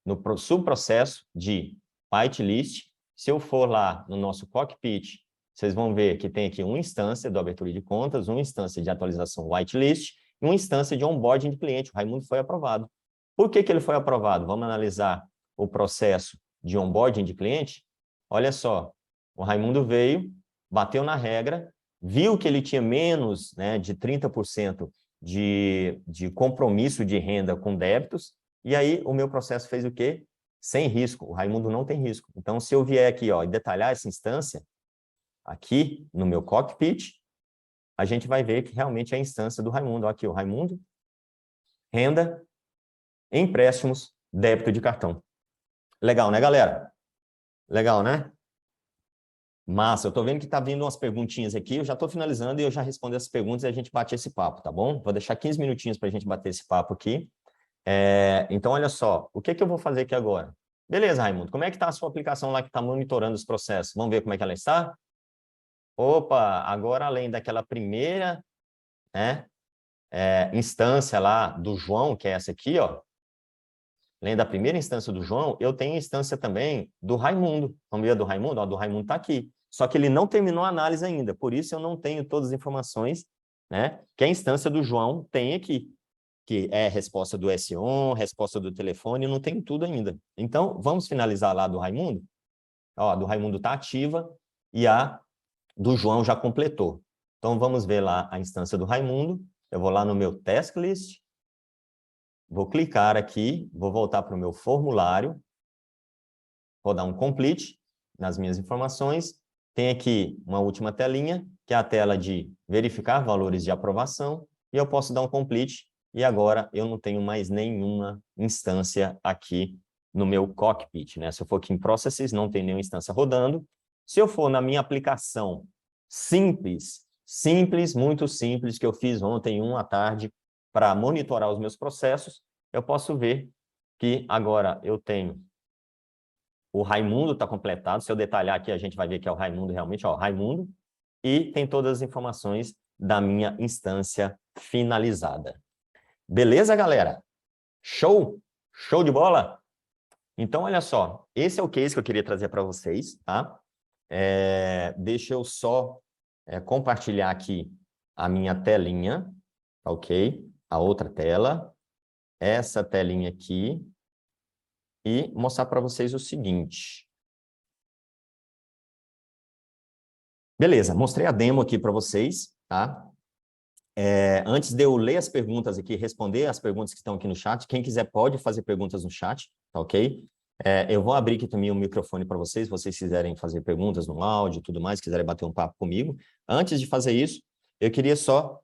no subprocesso de whitelist. Se eu for lá no nosso cockpit, vocês vão ver que tem aqui uma instância do abertura de contas, uma instância de atualização whitelist e uma instância de onboarding de cliente. O Raimundo foi aprovado. Por que ele foi aprovado? Vamos analisar o processo de onboarding de cliente? Olha só, o Raimundo veio, bateu na regra, viu que ele tinha menos, né, de 30% de compromisso de renda com débitos, e aí o meu processo fez o quê? Sem risco. O Raimundo não tem risco. Então, se eu vier aqui, ó, e detalhar essa instância, aqui no meu cockpit, a gente vai ver que realmente é a instância do Raimundo. Ó, aqui, o Raimundo, renda, empréstimos, débito de cartão. Legal, né, galera? Legal, né? Massa, eu estou vendo que está vindo umas perguntinhas aqui, eu já estou finalizando e eu já respondo essas perguntas e a gente bate esse papo, tá bom? Vou deixar 15 minutinhos para a gente bater esse papo aqui. Então, olha só, o que eu vou fazer aqui agora? Beleza, Raimundo, como é que está a sua aplicação lá que está monitorando os processos? Vamos ver como é que ela está? Opa, agora além daquela primeira, né, instância lá do João, que é essa aqui, ó, além da primeira instância do João, eu tenho instância também do Raimundo. Vamos ver a do Raimundo? Ó, do Raimundo está aqui. Só que ele não terminou a análise ainda, por isso eu não tenho todas as informações, né, que a instância do João tem aqui, que é resposta do S1, resposta do telefone, não tem tudo ainda. Então, vamos finalizar lá do Raimundo? Ó, a do Raimundo está ativa e a do João já completou. Então, vamos ver lá a instância do Raimundo. Eu vou lá no meu task list, vou clicar aqui, vou voltar para o meu formulário, vou dar um complete nas minhas informações. Tem aqui uma última telinha, que é a tela de verificar valores de aprovação, e eu posso dar um complete, e agora eu não tenho mais nenhuma instância aqui no meu cockpit, né? Se eu for aqui em Processes, não tem nenhuma instância rodando. Se eu for na minha aplicação simples, muito simples, que eu fiz ontem, à tarde, para monitorar os meus processos, eu posso ver que agora eu tenho o Raimundo está completado. Se eu detalhar aqui, a gente vai ver que é o Raimundo realmente, ó, Raimundo, e tem todas as informações da minha instância finalizada. Beleza, galera? Show? Show de bola? Então, olha só, esse é o case que eu queria trazer para vocês, tá? Deixa eu só compartilhar aqui a minha telinha, ok? A outra tela, essa telinha aqui, e mostrar para vocês o seguinte. Beleza, mostrei a demo aqui para vocês, tá? Antes de eu ler as perguntas aqui, responder as perguntas que estão aqui no chat, quem quiser pode fazer perguntas no chat, tá ok? Eu vou abrir aqui também o microfone para vocês, se vocês quiserem fazer perguntas no áudio e tudo mais, quiserem bater um papo comigo. Antes de fazer isso, eu queria só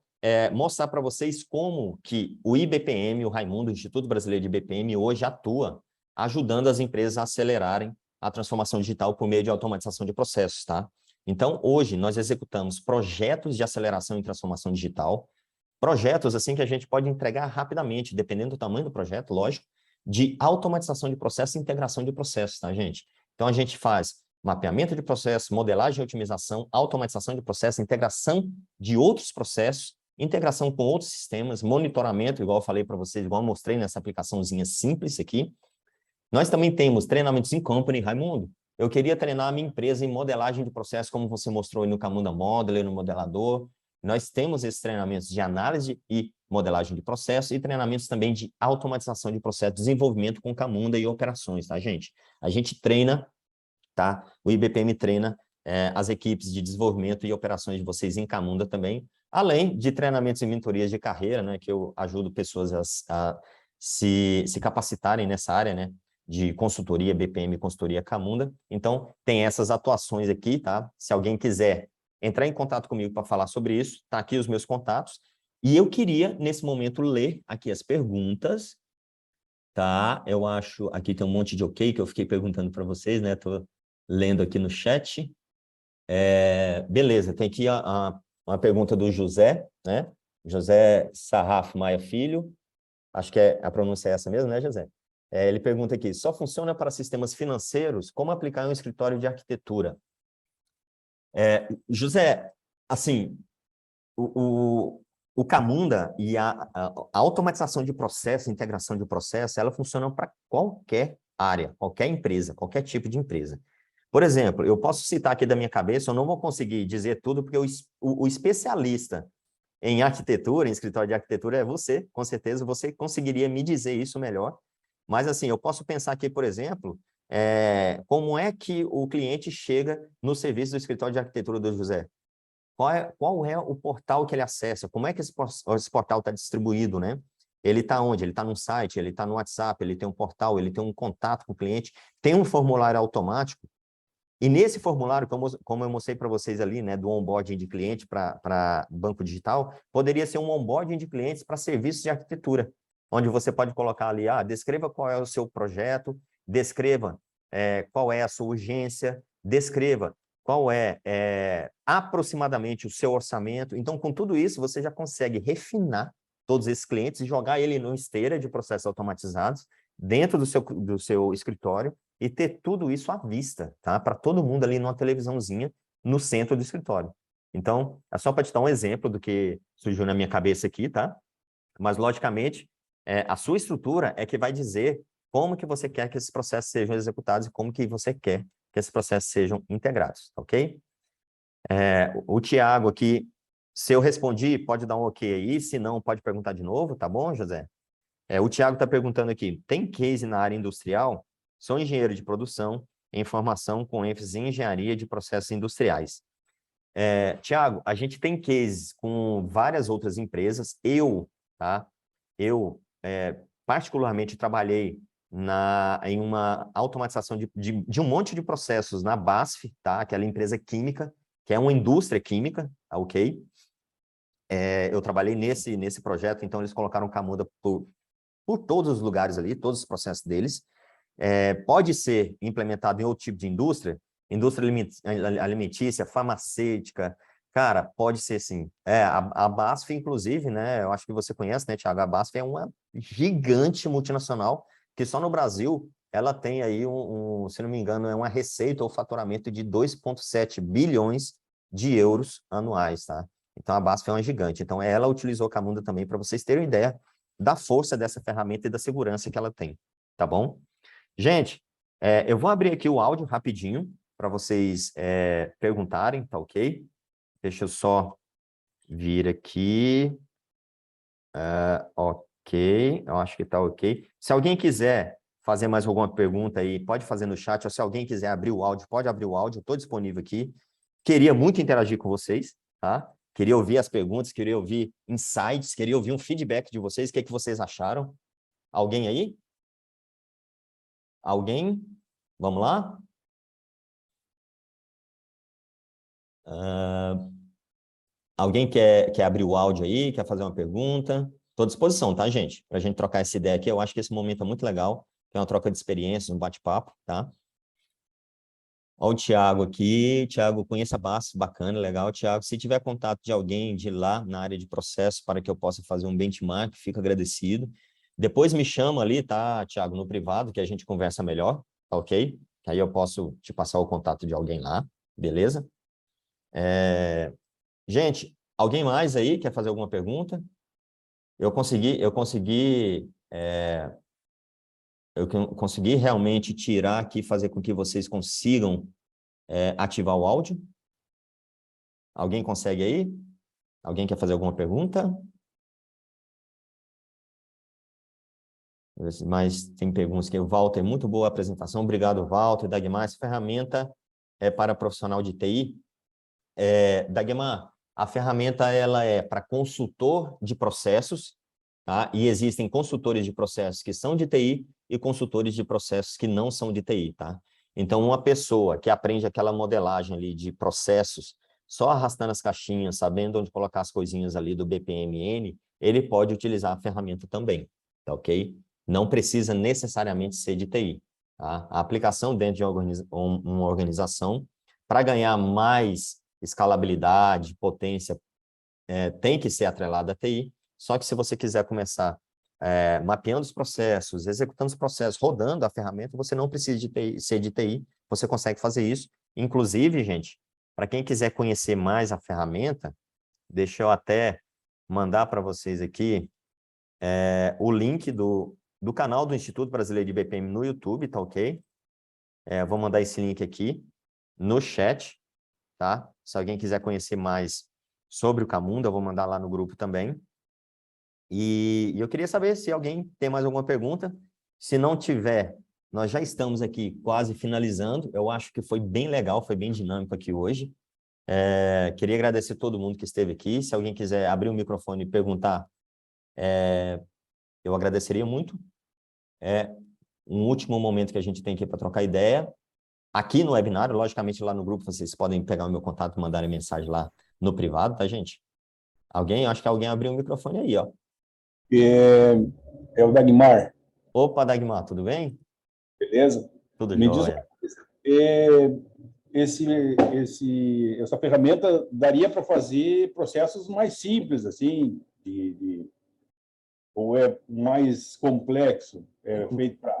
mostrar para vocês como que o IBPM, o Raimundo, o Instituto Brasileiro de BPM, hoje atua ajudando as empresas a acelerarem a transformação digital por meio de automatização de processos, tá? Então, hoje, nós executamos projetos de aceleração e transformação digital, projetos assim que a gente pode entregar rapidamente, dependendo do tamanho do projeto, lógico, de automatização de processo e integração de processos, tá, gente? Então, a gente faz mapeamento de processo, modelagem e otimização, automatização de processo, integração de outros processos, integração com outros sistemas, monitoramento, igual eu falei para vocês, igual eu mostrei nessa aplicaçãozinha simples aqui. Nós também temos treinamentos em company, Raimundo. Eu queria treinar a minha empresa em modelagem de processo, como você mostrou aí no Camunda Modeler, no modelador. Nós temos esses treinamentos de análise e modelagem de processo e treinamentos também de automatização de processo, desenvolvimento com Camunda e operações, tá, gente? A gente treina, tá? O IBPM treina as equipes de desenvolvimento e operações de vocês em Camunda também, além de treinamentos e mentorias de carreira, né? Que eu ajudo pessoas a se capacitarem nessa área, né? De consultoria, BPM, consultoria Camunda. Então, tem essas atuações aqui, tá? Se alguém quiser entrar em contato comigo para falar sobre isso, tá aqui os meus contatos. E eu queria, nesse momento, ler aqui as perguntas, tá? Eu acho, aqui tem um monte de ok que eu fiquei perguntando para vocês, né? Estou lendo aqui no chat. Beleza, tem aqui uma pergunta do José, né? José Sarraf Maia Filho. Acho que a pronúncia é essa mesmo, né, José? Ele pergunta aqui, só funciona para sistemas financeiros? Como aplicar em um escritório de arquitetura? José, assim, o Camunda e a automatização de processo, integração de processo, ela funciona para qualquer área, qualquer empresa, qualquer tipo de empresa. Por exemplo, eu posso citar aqui da minha cabeça, eu não vou conseguir dizer tudo, porque o especialista em arquitetura, em escritório de arquitetura, é você, com certeza, você conseguiria me dizer isso melhor. Mas, assim, eu posso pensar aqui, por exemplo, como é que o cliente chega no serviço do escritório de arquitetura do José? Qual é o portal que ele acessa? Como é que esse portal está distribuído, né? Ele está onde? Ele está num site, ele está no WhatsApp, ele tem um portal, ele tem um contato com o cliente, tem um formulário automático. E nesse formulário, como eu mostrei para vocês ali, né, do onboarding de cliente para banco digital, poderia ser um onboarding de clientes para serviços de arquitetura, onde você pode colocar ali, descreva qual é o seu projeto, descreva qual é a sua urgência, descreva qual é aproximadamente o seu orçamento. Então, com tudo isso, você já consegue refinar todos esses clientes e jogar ele numa esteira de processos automatizados dentro do seu escritório e ter tudo isso à vista, tá? Para todo mundo ali numa televisãozinha no centro do escritório. Então, é só para te dar um exemplo do que surgiu na minha cabeça aqui, tá? Mas, logicamente, a sua estrutura é que vai dizer como que você quer que esses processos sejam executados e como que você quer que esses processos sejam integrados, ok? O Tiago aqui, se eu respondi, pode dar um ok aí, se não, pode perguntar de novo, tá bom, José? O Tiago está perguntando aqui, tem case na área industrial? Sou engenheiro de produção, em formação com ênfase em engenharia de processos industriais. Tiago, a gente tem cases com várias outras empresas. Eu particularmente trabalhei em uma automatização de um monte de processos na BASF, tá? Aquela empresa química, que é uma indústria química, tá, ok? Eu trabalhei nesse projeto, então eles colocaram Camunda por todos os lugares ali, todos os processos deles. Pode ser implementado em outro tipo de indústria alimentícia, farmacêutica, cara, pode ser sim. A BASF, inclusive, né, eu acho que você conhece, né, Thiago? A BASF é uma gigante multinacional que só no Brasil ela tem aí, se não me engano, uma receita ou faturamento de 2,7 bilhões de euros anuais, tá? Então, a BASF é uma gigante. Então, ela utilizou a Camunda também para vocês terem uma ideia da força dessa ferramenta e da segurança que ela tem, tá bom? Gente, eu vou abrir aqui o áudio rapidinho para vocês perguntarem, tá ok? Deixa eu só vir aqui. Ok, eu acho que tá ok. Se alguém quiser fazer mais alguma pergunta aí, pode fazer no chat, ou se alguém quiser abrir o áudio, pode abrir o áudio, estou disponível aqui. Queria muito interagir com vocês, tá? Queria ouvir as perguntas, queria ouvir insights, queria ouvir um feedback de vocês, o que é que vocês acharam? Alguém aí? Alguém? Vamos lá? Alguém quer abrir o áudio aí, quer fazer uma pergunta? Estou à disposição, tá, gente? Para a gente trocar essa ideia aqui. Eu acho que esse momento é muito legal. É uma troca de experiências, um bate-papo, tá? Ó, o Thiago aqui. Thiago, conheça Bastos, bacana, legal. Thiago, se tiver contato de alguém de lá na área de processo para que eu possa fazer um benchmark, fico agradecido. Depois me chama ali, tá, Thiago, no privado, que a gente conversa melhor, tá ok? Que aí eu posso te passar o contato de alguém lá, beleza? Gente, alguém mais aí quer fazer alguma pergunta? Eu consegui realmente tirar aqui, fazer com que vocês consigam ativar o áudio? Alguém consegue aí? Alguém quer fazer alguma pergunta? Mas tem perguntas que o Walter, muito boa a apresentação. Obrigado, Walter. Dagmar, essa ferramenta é para profissional de TI? Dagmar, a ferramenta ela é para consultor de processos, tá? E existem consultores de processos que são de TI e consultores de processos que não são de TI, tá? Então, uma pessoa que aprende aquela modelagem ali de processos, só arrastando as caixinhas, sabendo onde colocar as coisinhas ali do BPMN, ele pode utilizar a ferramenta também, tá ok? Não precisa necessariamente ser de TI, tá? A aplicação dentro de uma organização, para ganhar mais escalabilidade, potência, tem que ser atrelada à TI, só que se você quiser começar mapeando os processos, executando os processos, rodando a ferramenta, você não precisa de TI, ser de TI, você consegue fazer isso. Inclusive, gente, para quem quiser conhecer mais a ferramenta, deixa eu até mandar para vocês aqui o link do canal do Instituto Brasileiro de BPM no YouTube, tá ok? Vou mandar esse link aqui no chat, tá? Se alguém quiser conhecer mais sobre o Camunda, eu vou mandar lá no grupo também. E eu queria saber se alguém tem mais alguma pergunta. Se não tiver, nós já estamos aqui quase finalizando. Eu acho que foi bem legal, foi bem dinâmico aqui hoje. Queria agradecer a todo mundo que esteve aqui. Se alguém quiser abrir o microfone e perguntar, eu agradeceria muito. É um último momento que a gente tem aqui para trocar ideia. Aqui no webinário, logicamente lá no grupo, vocês podem pegar o meu contato e mandarem mensagem lá no privado, tá, gente? Alguém? Acho que alguém abriu o microfone aí, ó. É o Dagmar, Opa, Dagmar, tudo bem? beleza? Tudo Me diz uma jóia. coisa, essa ferramenta daria para fazer processos mais simples, assim, ou é mais complexo? É feito para...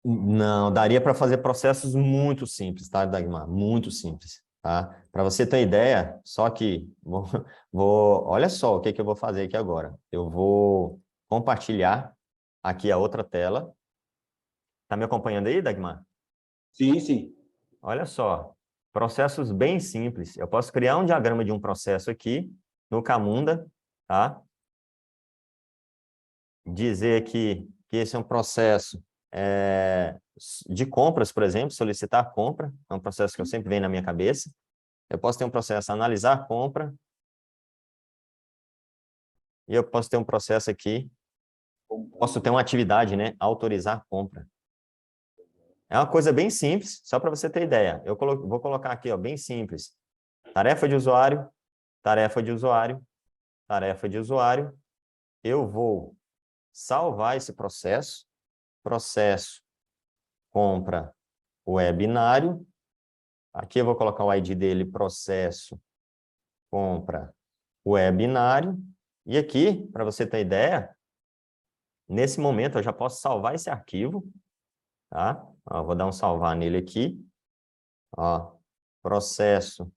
Não, daria para fazer processos muito simples, tá, Dagmar? Muito simples, tá? Para você ter ideia, só que olha só o que eu vou fazer aqui agora. Eu vou compartilhar aqui a outra tela. Tá me acompanhando aí, Dagmar? Sim, sim. Olha só, processos bem simples. Eu posso criar um diagrama de um processo aqui no Camunda, tá? Dizer aqui que esse é um processo de compras, por exemplo, solicitar compra, é um processo que eu sempre venho na minha cabeça. Eu posso ter um processo analisar compra, e eu posso ter um processo aqui, posso ter uma atividade, né? Autorizar compra. É uma coisa bem simples, só para você ter ideia. Eu vou colocar aqui, ó, bem simples. Tarefa de usuário, tarefa de usuário, tarefa de usuário. Eu vou salvar esse processo, processo compra webinário. Aqui eu vou colocar o ID dele, processo compra webinário. E aqui, para você ter ideia, nesse momento eu já posso salvar esse arquivo, tá? Ó, vou dar um salvar nele aqui. Ó, processo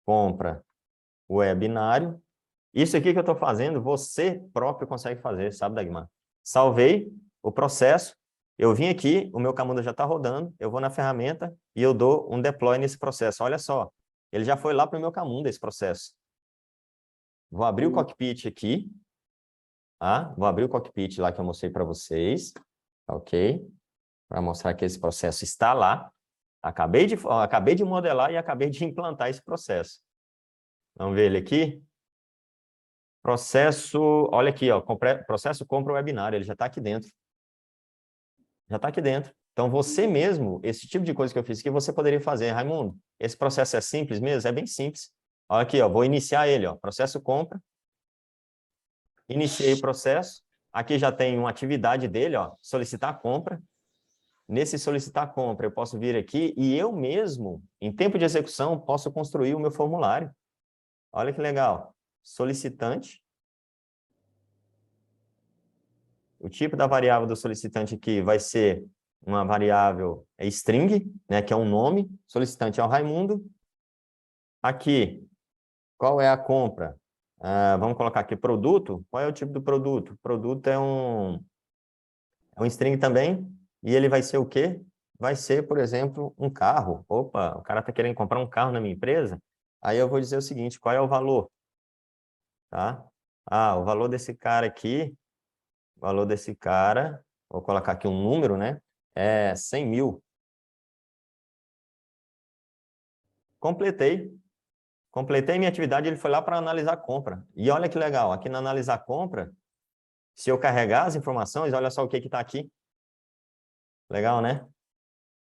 compra webinário. Isso aqui que eu estou fazendo, você próprio consegue fazer, sabe, Dagmar? Salvei o processo, eu vim aqui, o meu Camunda já está rodando, eu vou na ferramenta e eu dou um deploy nesse processo. Olha só, ele já foi lá para o meu Camunda, esse processo. Vou abrir o cockpit aqui, tá? Vou abrir o cockpit lá que eu mostrei para vocês, ok? Para mostrar que esse processo está lá. Acabei de modelar e acabei de implantar esse processo. Vamos ver ele aqui? Processo, olha aqui, ó, processo compra webinário, ele já está aqui dentro. Já está aqui dentro. Então, você mesmo, esse tipo de coisa que eu fiz aqui, você poderia fazer. Raimundo, esse processo é simples mesmo? É bem simples. Olha aqui, ó, vou iniciar ele, ó, processo compra. Iniciei o processo. Aqui já tem uma atividade dele, ó, solicitar compra. nesse solicitar compra, eu posso vir aqui e eu mesmo, em tempo de execução, posso construir o meu formulário. Olha que legal. Solicitante. O tipo da variável do solicitante aqui vai ser uma variável string, né, que é um nome. Solicitante é o Raimundo. Aqui, qual é a compra? Vamos colocar aqui produto. Qual é o tipo do produto? Produto é um string também. E ele vai ser o quê? Vai ser, por exemplo, um carro. Opa, o cara está querendo comprar um carro na minha empresa. Aí eu vou dizer o seguinte, qual é o valor? Tá? O valor desse cara aqui, vou colocar aqui um número, né? É 100 mil. Completei minha atividade, ele foi lá para analisar a compra. E olha que legal, aqui na analisar compra, se eu carregar as informações, olha só o que está aqui. Legal, né?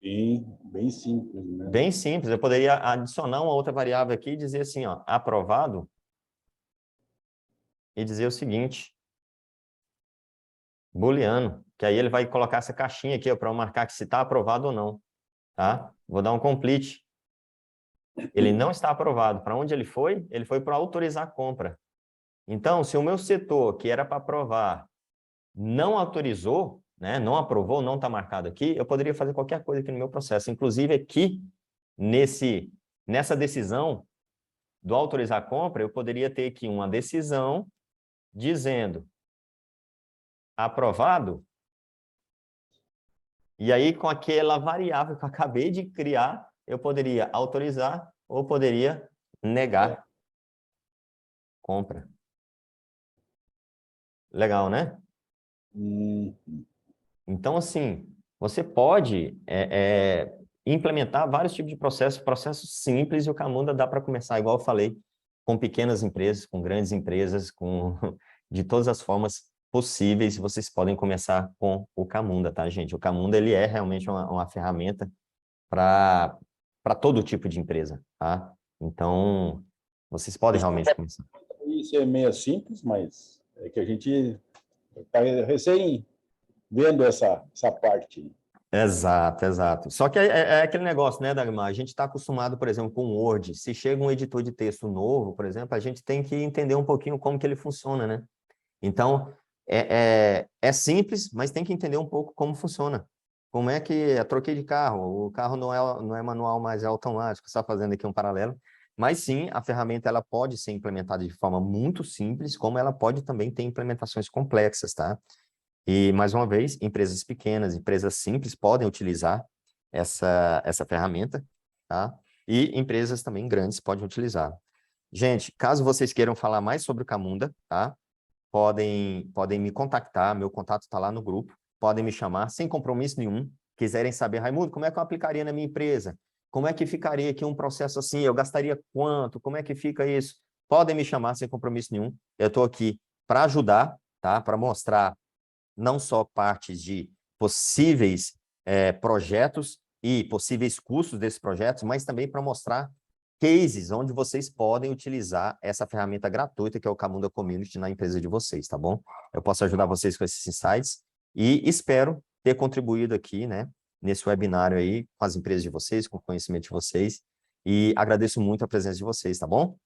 Bem simples, né? Bem simples, eu poderia adicionar uma outra variável aqui e dizer assim, ó, aprovado, e dizer o seguinte, booleano, que aí ele vai colocar essa caixinha aqui para eu marcar que se está aprovado ou não, tá? Vou dar um complete. Ele não está aprovado. Para onde ele foi? Ele foi para autorizar a compra. Então, se o meu setor, que era para aprovar, não autorizou, né, não aprovou, não está marcado aqui, eu poderia fazer qualquer coisa aqui no meu processo. Inclusive aqui, nessa decisão do autorizar a compra, eu poderia ter aqui uma decisão dizendo aprovado, e aí com aquela variável que eu acabei de criar, eu poderia autorizar ou poderia negar compra. Legal, né? Então, assim, você pode implementar vários tipos de processos simples, e o Camunda dá para começar, igual eu falei, com pequenas empresas, com grandes empresas, de todas as formas possíveis, vocês podem começar com o Camunda, tá, gente? O Camunda, ele é realmente uma ferramenta para todo tipo de empresa, tá? Então, vocês podem realmente começar. Isso é meio simples, mas é que a gente está recém vendo essa parte. Exato, exato. Só que é aquele negócio, né, Dagmar? A gente está acostumado, por exemplo, com o Word. Se chega um editor de texto novo, por exemplo, a gente tem que entender um pouquinho como que ele funciona, né? Então, é simples, mas tem que entender um pouco como funciona. Como é que eu troquei de carro? O carro não é manual, mas é automático. Só fazendo aqui um paralelo. Mas sim, a ferramenta ela pode ser implementada de forma muito simples, como ela pode também ter implementações complexas, tá? E, mais uma vez, empresas pequenas, empresas simples podem utilizar essa ferramenta, tá? E empresas também grandes podem utilizar. Gente, caso vocês queiram falar mais sobre o Camunda, tá? Podem me contactar, meu contato está lá no grupo, podem me chamar sem compromisso nenhum. Quiserem saber, Raimundo, como é que eu aplicaria na minha empresa? Como é que ficaria aqui um processo assim? Eu gastaria quanto? Como é que fica isso? Podem me chamar sem compromisso nenhum. Eu estou aqui para ajudar, tá? Para mostrar não só partes de possíveis projetos e possíveis custos desses projetos, mas também para mostrar cases onde vocês podem utilizar essa ferramenta gratuita que é o Camunda Community na empresa de vocês, tá bom? Eu posso ajudar vocês com esses insights e espero ter contribuído aqui, né, nesse webinário aí com as empresas de vocês, com o conhecimento de vocês, e agradeço muito a presença de vocês, tá bom?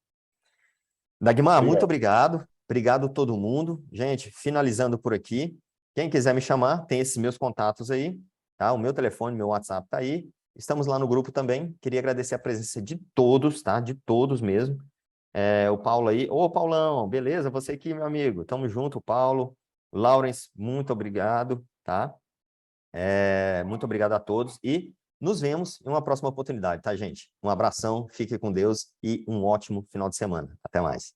Dagmar, muito obrigado. Obrigado a todo mundo. Gente, finalizando por aqui, quem quiser me chamar, tem esses meus contatos aí, tá? O meu telefone, meu WhatsApp tá aí. Estamos lá no grupo também. Queria agradecer a presença de todos, tá? De todos mesmo. O Paulo aí. Ô, Paulão, beleza? Você aqui, meu amigo. Tamo junto, Paulo. Lawrence, muito obrigado, tá? Muito obrigado a todos e nos vemos em uma próxima oportunidade, tá, gente? Um abração, fique com Deus e um ótimo final de semana. Até mais.